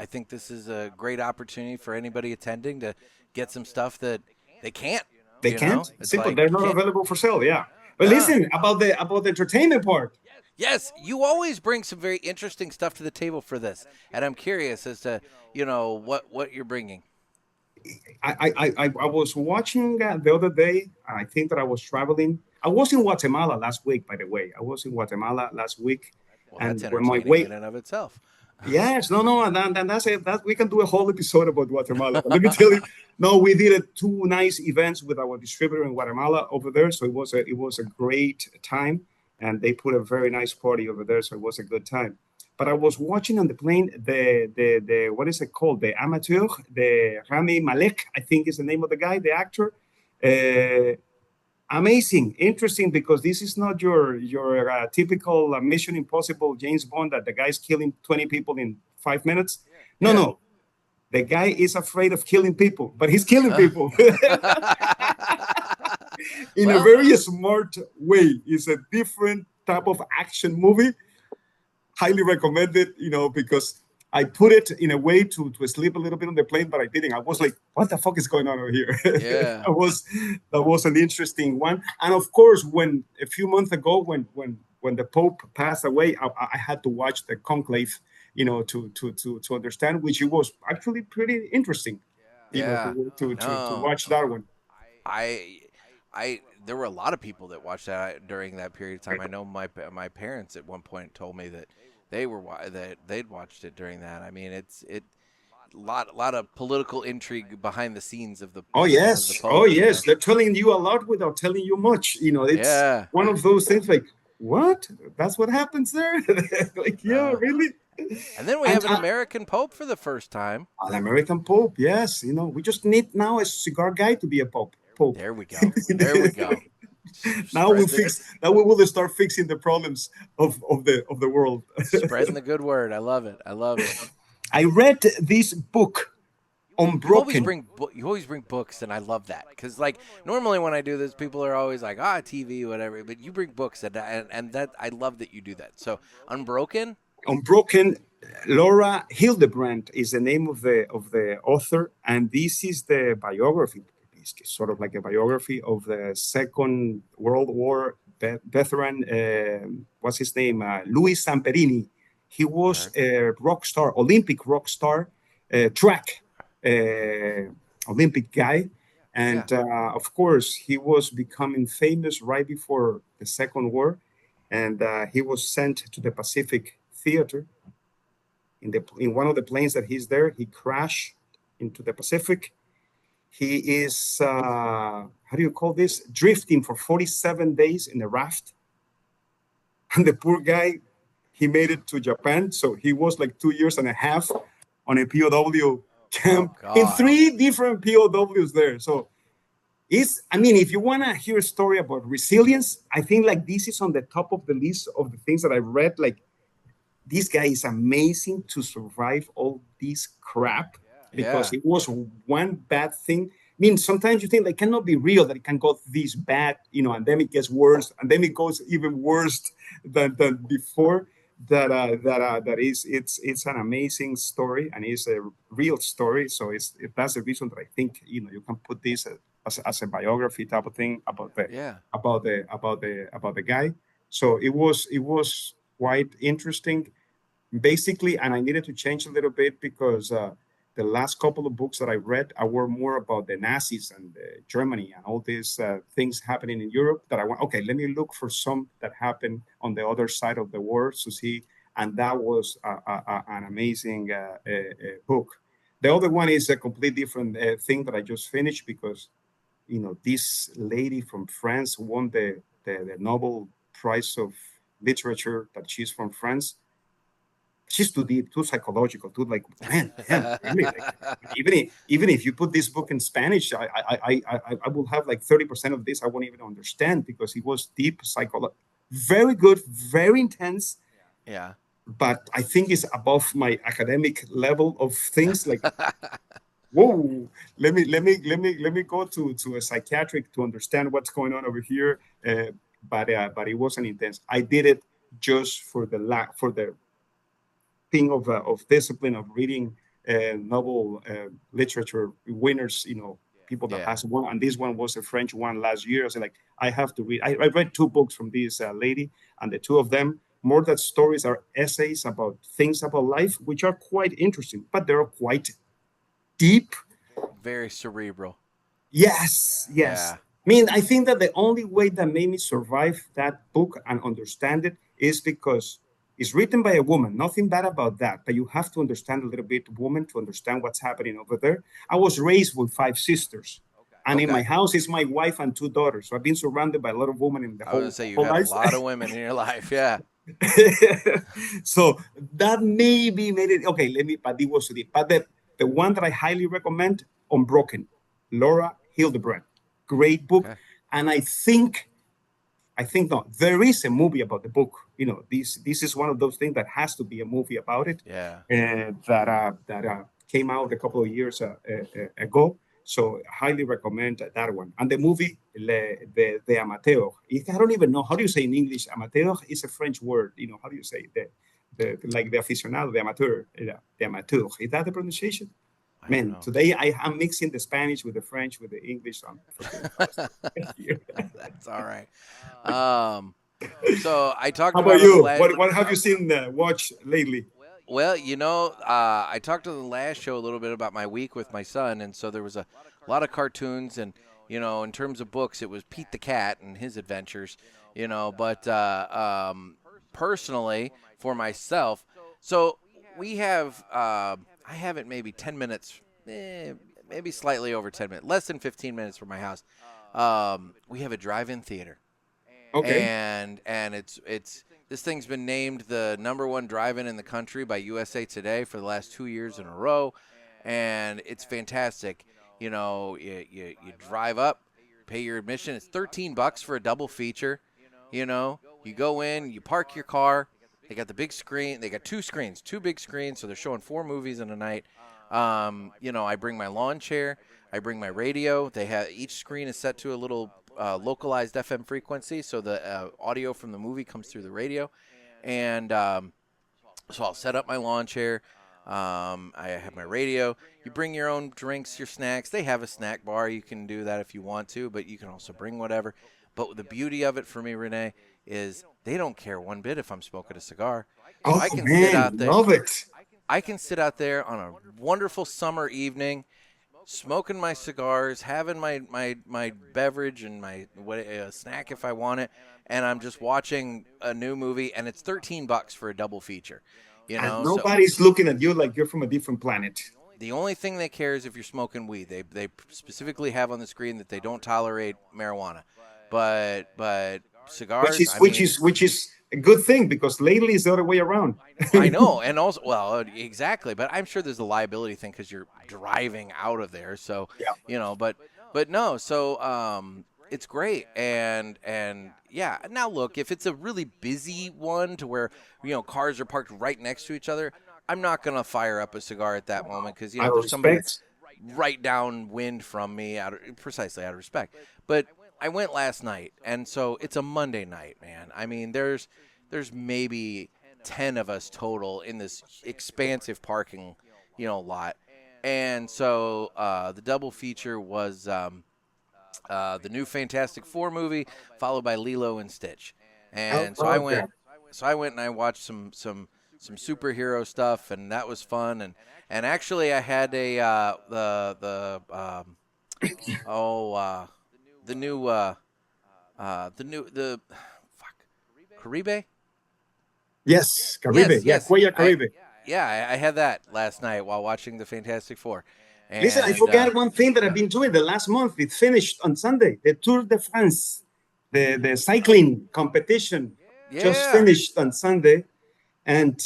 Speaker 2: think this is a great opportunity for anybody attending to get some stuff that they can't.
Speaker 3: They
Speaker 2: you
Speaker 3: can't.
Speaker 2: know? It's
Speaker 3: Simple.
Speaker 2: like,
Speaker 3: They're not
Speaker 2: can't-
Speaker 3: available for sale. Yeah. But
Speaker 2: Yeah.
Speaker 3: listen about the entertainment part.
Speaker 2: Yes, you always bring some very interesting stuff to the table for this, and I'm curious as to what you're bringing.
Speaker 3: I was watching the other day. I think that I was traveling. I was in Guatemala last week, by the way. I was in Guatemala last week,
Speaker 2: Well,
Speaker 3: and
Speaker 2: that's
Speaker 3: when my
Speaker 2: entertaining
Speaker 3: way,
Speaker 2: in and of itself.
Speaker 3: yes, no, and that's it. That we can do a whole episode about Guatemala. But let me tell you, no, we did two nice events with our distributor in Guatemala over there, so it was a great time, and they put a very nice party over there, so it was a good time. But I was watching on the plane the what is it called, the amateur, the Rami Malek, I think is the name of the guy, the actor. Uh, Amazing, interesting, because this is not your typical Mission Impossible James Bond that the guy's killing 20 people in 5 minutes. No,
Speaker 2: Yeah.
Speaker 3: no, the guy is afraid of killing people, but he's killing people in a
Speaker 2: Well,
Speaker 3: very smart way. It's a different type of action movie. Highly recommended, because I put it in a way to sleep a little bit on the plane, but I didn't. I was like, what the fuck is going on over here?
Speaker 2: Yeah.
Speaker 3: that was an interesting one. And of course, when a few months ago, when the Pope passed away, I had to watch the conclave, to understand, which it was actually pretty interesting,
Speaker 2: Yeah.
Speaker 3: to
Speaker 2: No.
Speaker 3: watch that one.
Speaker 2: I there were a lot of people that watched that during that period of time. I know my parents at one point told me that they'd watched it during that. I mean, it's lot of political intrigue behind the scenes of the
Speaker 3: Oh
Speaker 2: of
Speaker 3: yes,
Speaker 2: the Pope,
Speaker 3: oh yes. They're telling you a lot without telling you much. It's
Speaker 2: Yeah.
Speaker 3: one of those things like, what? That's what happens there? Like, yeah, really?
Speaker 2: And then we have an American Pope for the first time.
Speaker 3: An American Pope, yes. We just need now a cigar guy to be a Pope.
Speaker 2: There we go. There we go.
Speaker 3: Now we will start fixing the problems of the world.
Speaker 2: Spreading the good word. I love it. I love it.
Speaker 3: I read this book, Unbroken.
Speaker 2: You always bring books, and I love that because, like, normally when I do this, people are always like, TV, whatever. But you bring books, and that I love that you do that. So, Unbroken.
Speaker 3: Unbroken. Laura Hildebrand is the name of the author, and this is the biography. It's sort of like a biography of the Second World War veteran. What's his name? Louis Samperini. He was a rock star, Olympic rock star, track Olympic guy. And of course, he was becoming famous right before the Second War. And he was sent to the Pacific Theater. In one of the planes that he's there, he crashed into the Pacific. He is, how do you call this? Drifting for 47 days in a raft. And the poor guy, he made it to Japan. So he was like 2.5 years on a POW camp in 3 different POWs there. So if you want to hear a story about resilience, I think like this is on the top of the list of the things that I read. Like, this guy is amazing to survive all this crap because it was one bad thing. I mean, sometimes you think that cannot be real, that it can go this bad, and then it gets worse, and then it goes even worse than before. It's an amazing story, and it's a real story. So that's the reason that I think you can put this as a biography type of thing about the guy. So it was quite interesting, basically. And I needed to change a little bit because the last couple of books that I read were more about the Nazis and Germany and all these things happening in Europe, that I went, okay, let me look for some that happened on the other side of the war to see. And that was an amazing book. The other one is a completely different thing that I just finished because, this lady from France won the Nobel Prize of Literature, that she's from France. She's too deep, too psychological, too like, man, really? Like, even if you put this book in Spanish, I will have like 30% of this I won't even understand because it was deep psychological, very good, very intense.
Speaker 2: Yeah.
Speaker 3: But I think it's above my academic level of things. Like, whoa, let me go to a psychiatric to understand what's going on over here. But it wasn't intense. I did it just for the thing of discipline of reading novel literature winners, people that
Speaker 2: Yeah.
Speaker 3: has one, and this one was a French one last year. I was like, I have to read. I read 2 books from this lady, and the 2 of them, more than stories, are essays about things about life, which are quite interesting, but they're quite deep.
Speaker 2: Very cerebral.
Speaker 3: Yes, yes.
Speaker 2: Yeah.
Speaker 3: I mean, I think that the only way that made me survive that book and understand it is because it's written by a woman. Nothing bad about that, but you have to understand a little bit woman to understand what's happening over there. I was raised with 5 sisters, and in my
Speaker 2: Okay.
Speaker 3: house is my wife and 2 daughters. So I've been surrounded by a lot of women in the
Speaker 2: I was gonna
Speaker 3: whole
Speaker 2: say you've
Speaker 3: whole
Speaker 2: had a
Speaker 3: life.
Speaker 2: lot of women in your life. Yeah.
Speaker 3: So that maybe made it okay. But it was deep. But the one that I highly recommend, Unbroken, Laura Hildebrand, great book.
Speaker 2: Okay.
Speaker 3: And I think no, there is a movie about the book. This is one of those things that has to be a movie about it.
Speaker 2: Yeah.
Speaker 3: That came out a couple of years ago. So highly recommend that one. And the movie, the Amateur. I don't even know how do you say in English. Amateur is a French word. How do you say the like the aficionado, the amateur, the amateur. Is that the pronunciation?
Speaker 2: I don't
Speaker 3: Man,
Speaker 2: know.
Speaker 3: today I'm mixing the Spanish with the French with the English.
Speaker 2: That's all right. So I talked
Speaker 3: How about
Speaker 2: about on the
Speaker 3: you?
Speaker 2: last.
Speaker 3: What have you seen watch lately?
Speaker 2: Well, I talked to the last show a little bit about my week with my son, and so there was a lot of cartoons, and in terms of books, it was Pete the Cat and his adventures, But personally, for myself, so we have I have it maybe 10 minutes, maybe slightly over 10 minutes, less than 15 minutes from my house. We have a drive-in theater.
Speaker 3: Okay.
Speaker 2: And it's this thing's been named the #1 drive-in in the country by USA Today for the last 2 years in a row, and it's fantastic. You drive up, pay your admission. It's $13 for a double feature. You go in, you park your car. They got the big screen. They got 2 screens, 2 big screens, so they're showing 4 movies in a night. I bring my lawn chair. I bring my radio. They have each screen is set to a little localized FM frequency, so the audio from the movie comes through the radio. And so I'll set up my lawn chair. I have my radio. You bring your own drinks, your snacks. They have a snack bar. You can do that if you want to, but you can also bring whatever. But the beauty of it for me, Renee, is they don't care one bit if I'm smoking a cigar. So
Speaker 3: Oh
Speaker 2: I can sit
Speaker 3: man,
Speaker 2: out there.
Speaker 3: love it.
Speaker 2: I can sit out there on a wonderful summer evening, smoking my cigars, having my beverage and my snack if I want it, and I'm just watching a new movie, and it's $13 for a double feature.
Speaker 3: And
Speaker 2: So
Speaker 3: nobody's looking at you like you're from a different planet.
Speaker 2: the only thing they care is if you're smoking weed. They specifically have on the screen that they don't tolerate marijuana, but cigars.
Speaker 3: Which is a good thing because lately it's the other way around.
Speaker 2: I know, and also, well, exactly, but I'm sure there's a liability thing because you're driving out of there. So,
Speaker 3: Yeah.
Speaker 2: but no, so it's great, and yeah. Now look, if it's a really busy one to where cars are parked right next to each other, I'm not gonna fire up a cigar at that moment because
Speaker 3: Out of
Speaker 2: there's somebody
Speaker 3: respect.
Speaker 2: right downwind from me, precisely out of respect. But I went last night, and so it's a Monday night, man. I mean, there's maybe 10 of us total in this expansive parking, lot. And so the double feature was the new Fantastic Four movie, followed by Lilo and Stitch. And so I went and I watched some superhero stuff, and that was fun. And actually I had Caribe?
Speaker 3: Yes, Caribe.
Speaker 2: Yes.
Speaker 3: Cuellar Caribe.
Speaker 2: I had that last night while watching the Fantastic Four. And,
Speaker 3: Listen, I forgot one thing that I've been doing the last month. It finished on Sunday. The Tour de France, the cycling competition, just finished on Sunday. And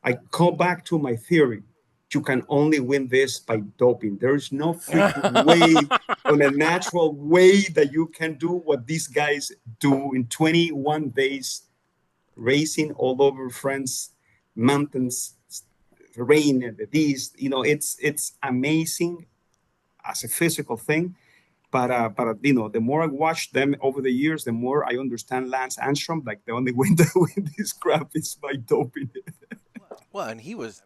Speaker 3: I call back to my theory. You can only win this by doping. There is no freaking way, on a natural way, that you can do what these guys do in 21 days, racing all over France, mountains, rain, and these. It's amazing as a physical thing. But the more I watch them over the years, the more I understand Lance Armstrong. Like the only way to win this crap is by doping.
Speaker 2: Well, and he was,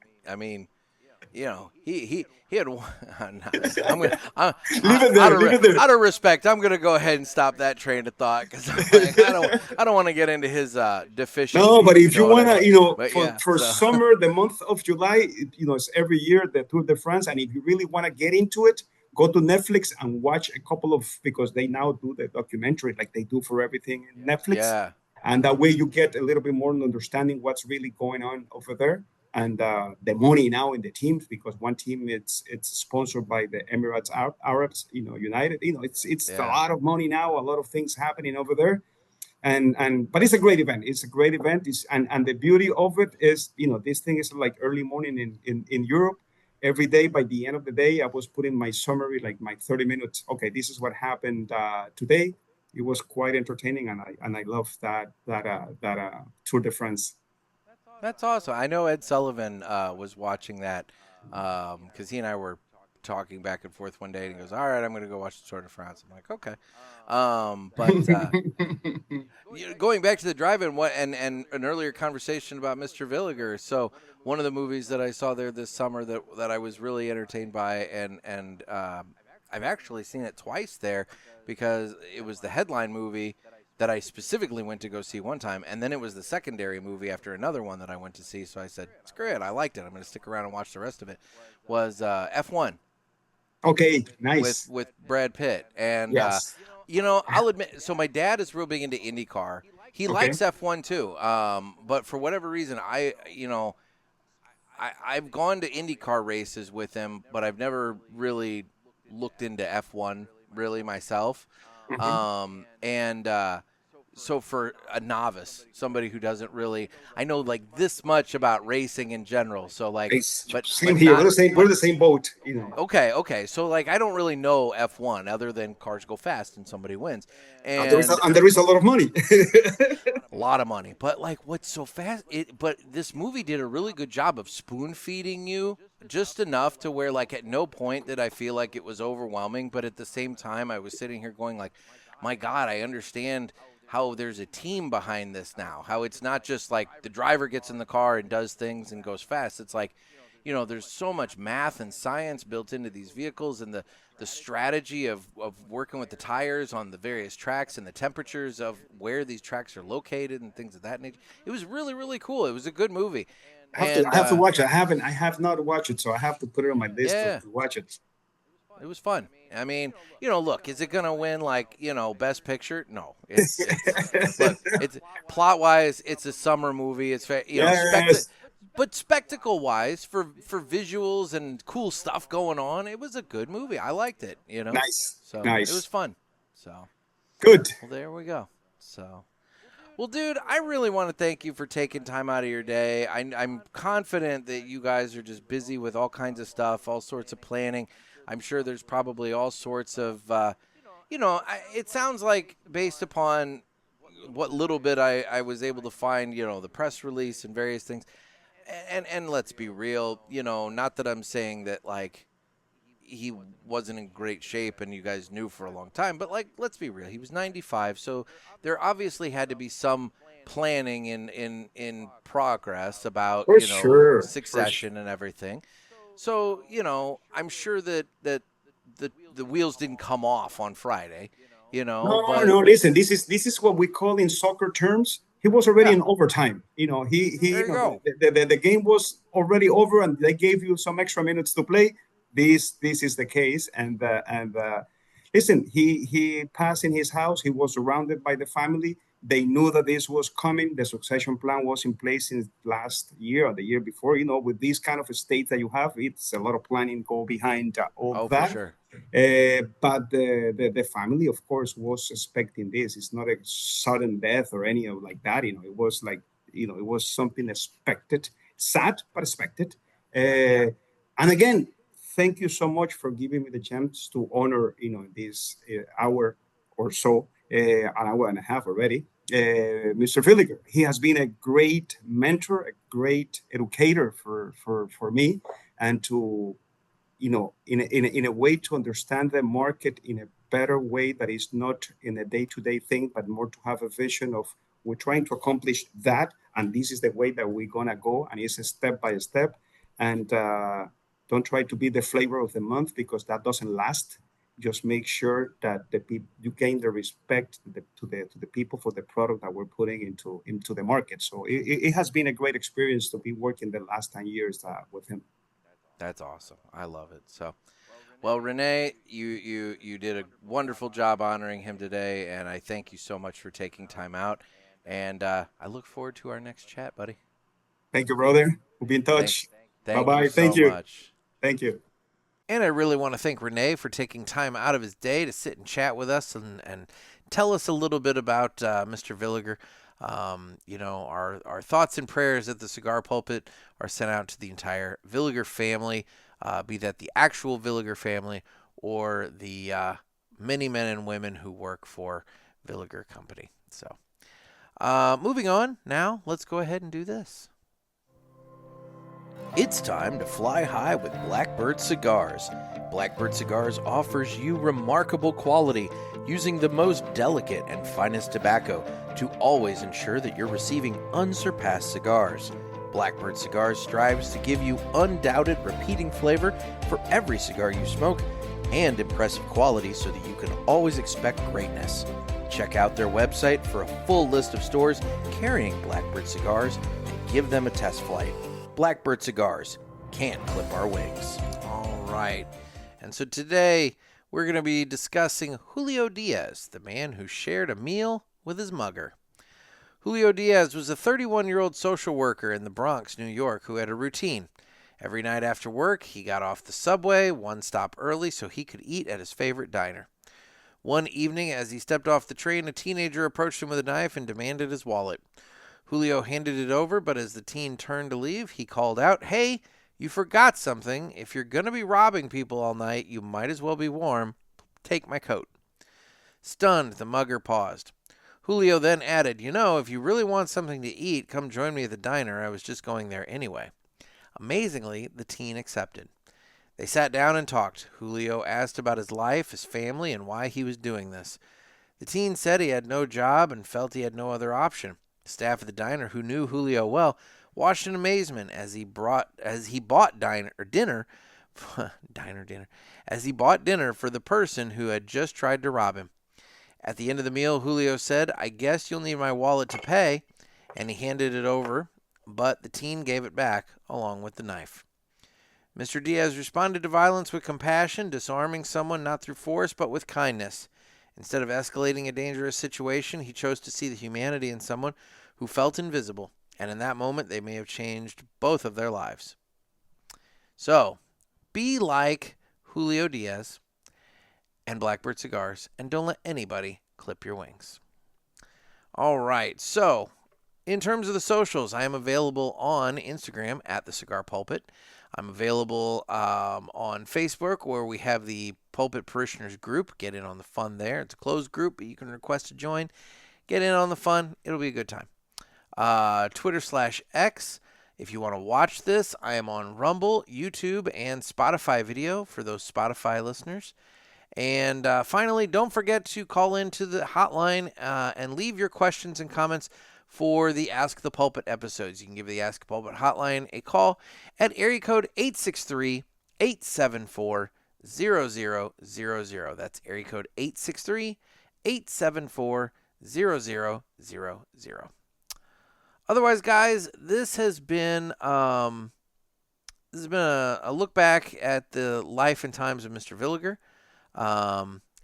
Speaker 2: he had one. I'm gonna
Speaker 3: Leave it there. Leave it there.
Speaker 2: out of respect, I'm gonna go ahead and stop that train of thought because like, I don't want to get into his deficiencies.
Speaker 3: No, but if you wanna,
Speaker 2: But
Speaker 3: for summer, the month of July, it's every year the Tour de France, and if you really wanna get into it, go to Netflix and watch a couple of, because they now do the documentary like they do for everything in Netflix.
Speaker 2: Yeah.
Speaker 3: And that way you get a little bit more understanding what's really going on over there, and the money now in the teams, because one team it's sponsored by the Emirates Arabs, United. It's a lot of money now, a lot of things happening over there, and but it's a great event. It's a great event. And the beauty of it is, this thing is like early morning in Europe. Every day, by the end of the day, I was putting my summary, like my 30 minutes. Okay, this is what happened today. It was quite entertaining, and I love that Tour de France.
Speaker 2: That's awesome. I know Ed Sullivan was watching that because he and I were talking back and forth one day, and he goes, "All right, I'm going to go watch the Tour de France." I'm like, "Okay," but going back to the drive-in, and an earlier conversation about Mr. Villiger. So one of the movies that I saw there this summer that I was really entertained by, and I've actually seen it twice there because it was the headline movie that I specifically went to go see one time, and then it was the secondary movie after another one that I went to see. So I said, "Screw it, I liked it. I'm going to stick around and watch the rest of it." Was F1.
Speaker 3: Okay, nice.
Speaker 2: With Brad Pitt. And,
Speaker 3: yes.
Speaker 2: I'll admit, so my dad is real big into IndyCar. He likes F1 too. But for whatever reason, I've gone to IndyCar races with him, but I've never really looked into F1 really myself. So for a novice, somebody who doesn't really, I know like this much about racing in general. So like,
Speaker 3: same here. We're the same boat.
Speaker 2: Okay. So like, I don't really know F1 other than cars go fast and somebody wins, and
Speaker 3: there is a lot of money.
Speaker 2: A lot of money. But like, what's so fast? But this movie did a really good job of spoon feeding you just enough to where like at no point did I feel like it was overwhelming. But at the same time, I was sitting here going like, my God, I understand how there's a team behind this now, how it's not just like the driver gets in the car and does things and goes fast. It's like, there's so much math and science built into these vehicles, and the strategy of working with the tires on the various tracks and the temperatures of where these tracks are located and things of that nature. It was really, really cool. It was a good movie.
Speaker 3: I have to watch it. I have not watched it, so I have to put it on my list to watch it.
Speaker 2: It was fun. I mean, look, is it going to win like, Best Picture? No. It's plot-wise, it's a summer movie. It's but spectacle-wise, for visuals and cool stuff going on, it was a good movie. I liked it,
Speaker 3: Nice.
Speaker 2: So
Speaker 3: nice.
Speaker 2: It was fun. So
Speaker 3: good.
Speaker 2: Well, there we go. So, well, dude, I really want to thank you for taking time out of your day. I'm confident that you guys are just busy with all kinds of stuff, all sorts of planning. I'm sure there's probably all sorts of, it sounds like based upon what little bit I was able to find, the press release and various things. And let's be real, not that I'm saying that, like, he wasn't in great shape and you guys knew for a long time, but, like, let's be real. He was 95, so there obviously had to be some planning in progress about, succession and everything. So, I'm sure that the wheels didn't come off on Friday,
Speaker 3: No, listen, this is what we call in soccer terms. He was already in overtime. The game was already over, and they gave you some extra minutes to play. This is the case, and listen, he passed in his house. He was surrounded by the family. They knew that this was coming. The succession plan was in place since last year or the year before. With these kind of estates that you have, it's a lot of planning go behind all that.
Speaker 2: For sure.
Speaker 3: But the family, of course, was expecting this. It's not a sudden death or any of like that. It was like, it was something expected, sad but expected. And again, thank you so much for giving me the chance to honor, this hour or so, an hour and a half already. Mr. Villiger, he has been a great mentor, a great educator for me, and to, in a way to understand the market in a better way that is not in a day-to-day thing, but more to have a vision of we're trying to accomplish that, and this is the way that we're gonna go, and it's a step by step. And Don't try to be the flavor of the month because that doesn't last. Just make sure that you gain the respect to the people for the product that we're putting into the market. So it has been a great experience to be working the last 10 years with him.
Speaker 2: That's awesome. I love it. So, well, René, you did a wonderful job honoring him today, and I thank you so much for taking time out. And I look forward to our next chat, buddy.
Speaker 3: Thank you, brother. We'll be in touch.
Speaker 2: Bye-bye.
Speaker 3: Thank you.
Speaker 2: Much.
Speaker 3: Thank you.
Speaker 2: And I really want to thank René for taking time out of his day to sit and chat with us and tell us a little bit about Mr. Villiger. Our thoughts and prayers at the Cigar Pulpit are sent out to the entire Villiger family, be that the actual Villiger family or the many men and women who work for Villiger Company. So, moving on now, let's go ahead and do this. It's time to fly high with Blackbird Cigars. Blackbird Cigars offers you remarkable quality using the most delicate and finest tobacco to always ensure that you're receiving unsurpassed cigars. Blackbird Cigars strives to give you undoubted repeating flavor for every cigar you smoke and impressive quality so that you can always expect greatness. Check out their website for a full list of stores carrying Blackbird Cigars and give them a test flight. Blackbird Cigars can't clip our wings. All right. And so today we're going to be discussing Julio Diaz, the man who shared a meal with his mugger. Julio Diaz was a 31-year-old social worker in the Bronx, New York, who had a routine. Every night after work, he got off the subway one stop early so he could eat at his favorite diner. One evening, as he stepped off the train, a teenager approached him with a knife and demanded his wallet. Julio handed it over, but as the teen turned to leave, he called out, "Hey, you forgot something. If you're going to be robbing people all night, you might as well be warm. Take my coat." Stunned, the mugger paused. Julio then added, "If you really want something to eat, come join me at the diner. I was just going there anyway." Amazingly, the teen accepted. They sat down and talked. Julio asked about his life, his family, and why he was doing this. The teen said he had no job and felt he had no other option. The staff at the diner, who knew Julio well, watched in amazement as he bought dinner for the person who had just tried to rob him. At the end of the meal, Julio said, "I guess you'll need my wallet to pay," and he handed it over, but the teen gave it back along with the knife. Mr. Diaz responded to violence with compassion, disarming someone not through force but with kindness. Instead of escalating a dangerous situation, he chose to see the humanity in someone who felt invisible, and in that moment, they may have changed both of their lives. So, be like Julio Diaz and Blackbird Cigars, and don't let anybody clip your wings. All right, so in terms of the socials, I am available on Instagram at The Cigar Pulpit. I'm available on Facebook, where we have the Pulpit Parishioners group. Get in on the fun there. It's a closed group, but you can request to join. Get in on the fun. It'll be a good time. Twitter/X. If you want to watch this, I am on Rumble, YouTube, and Spotify video for those Spotify listeners. And finally, don't forget to call into the hotline and leave your questions and comments for the Ask the Pulpit episodes. You can give the Ask the Pulpit hotline a call at area code 863-874-0000. That's area code 863-874-0000. Otherwise, guys, this has been a look back at the life and times of Mr. Villiger.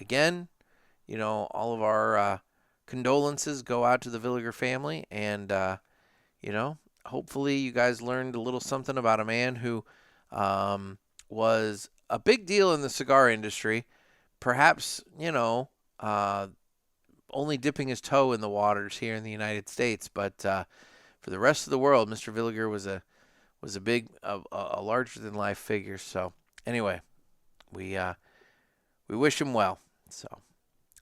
Speaker 2: Again, all of our condolences go out to the Villiger family, and hopefully you guys learned a little something about a man who was a big deal in the cigar industry, perhaps only dipping his toe in the waters here in the United States, but for the rest of the world, Mr. Villiger was a big, a larger than life figure. So anyway, we wish him well. So.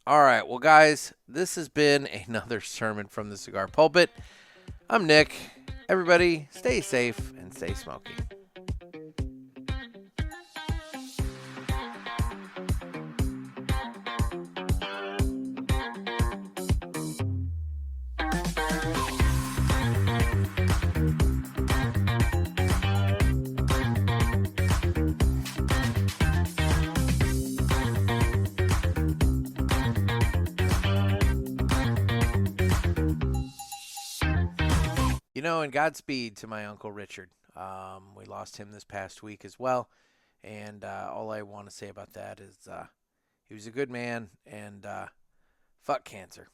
Speaker 2: All right, well, guys, this has been another sermon from the Cigar Pulpit. I'm Nick. Everybody, stay safe and stay smoky. And Godspeed to my Uncle Richard. We lost him this past week as well. And all I want to say about that is he was a good man, and fuck cancer.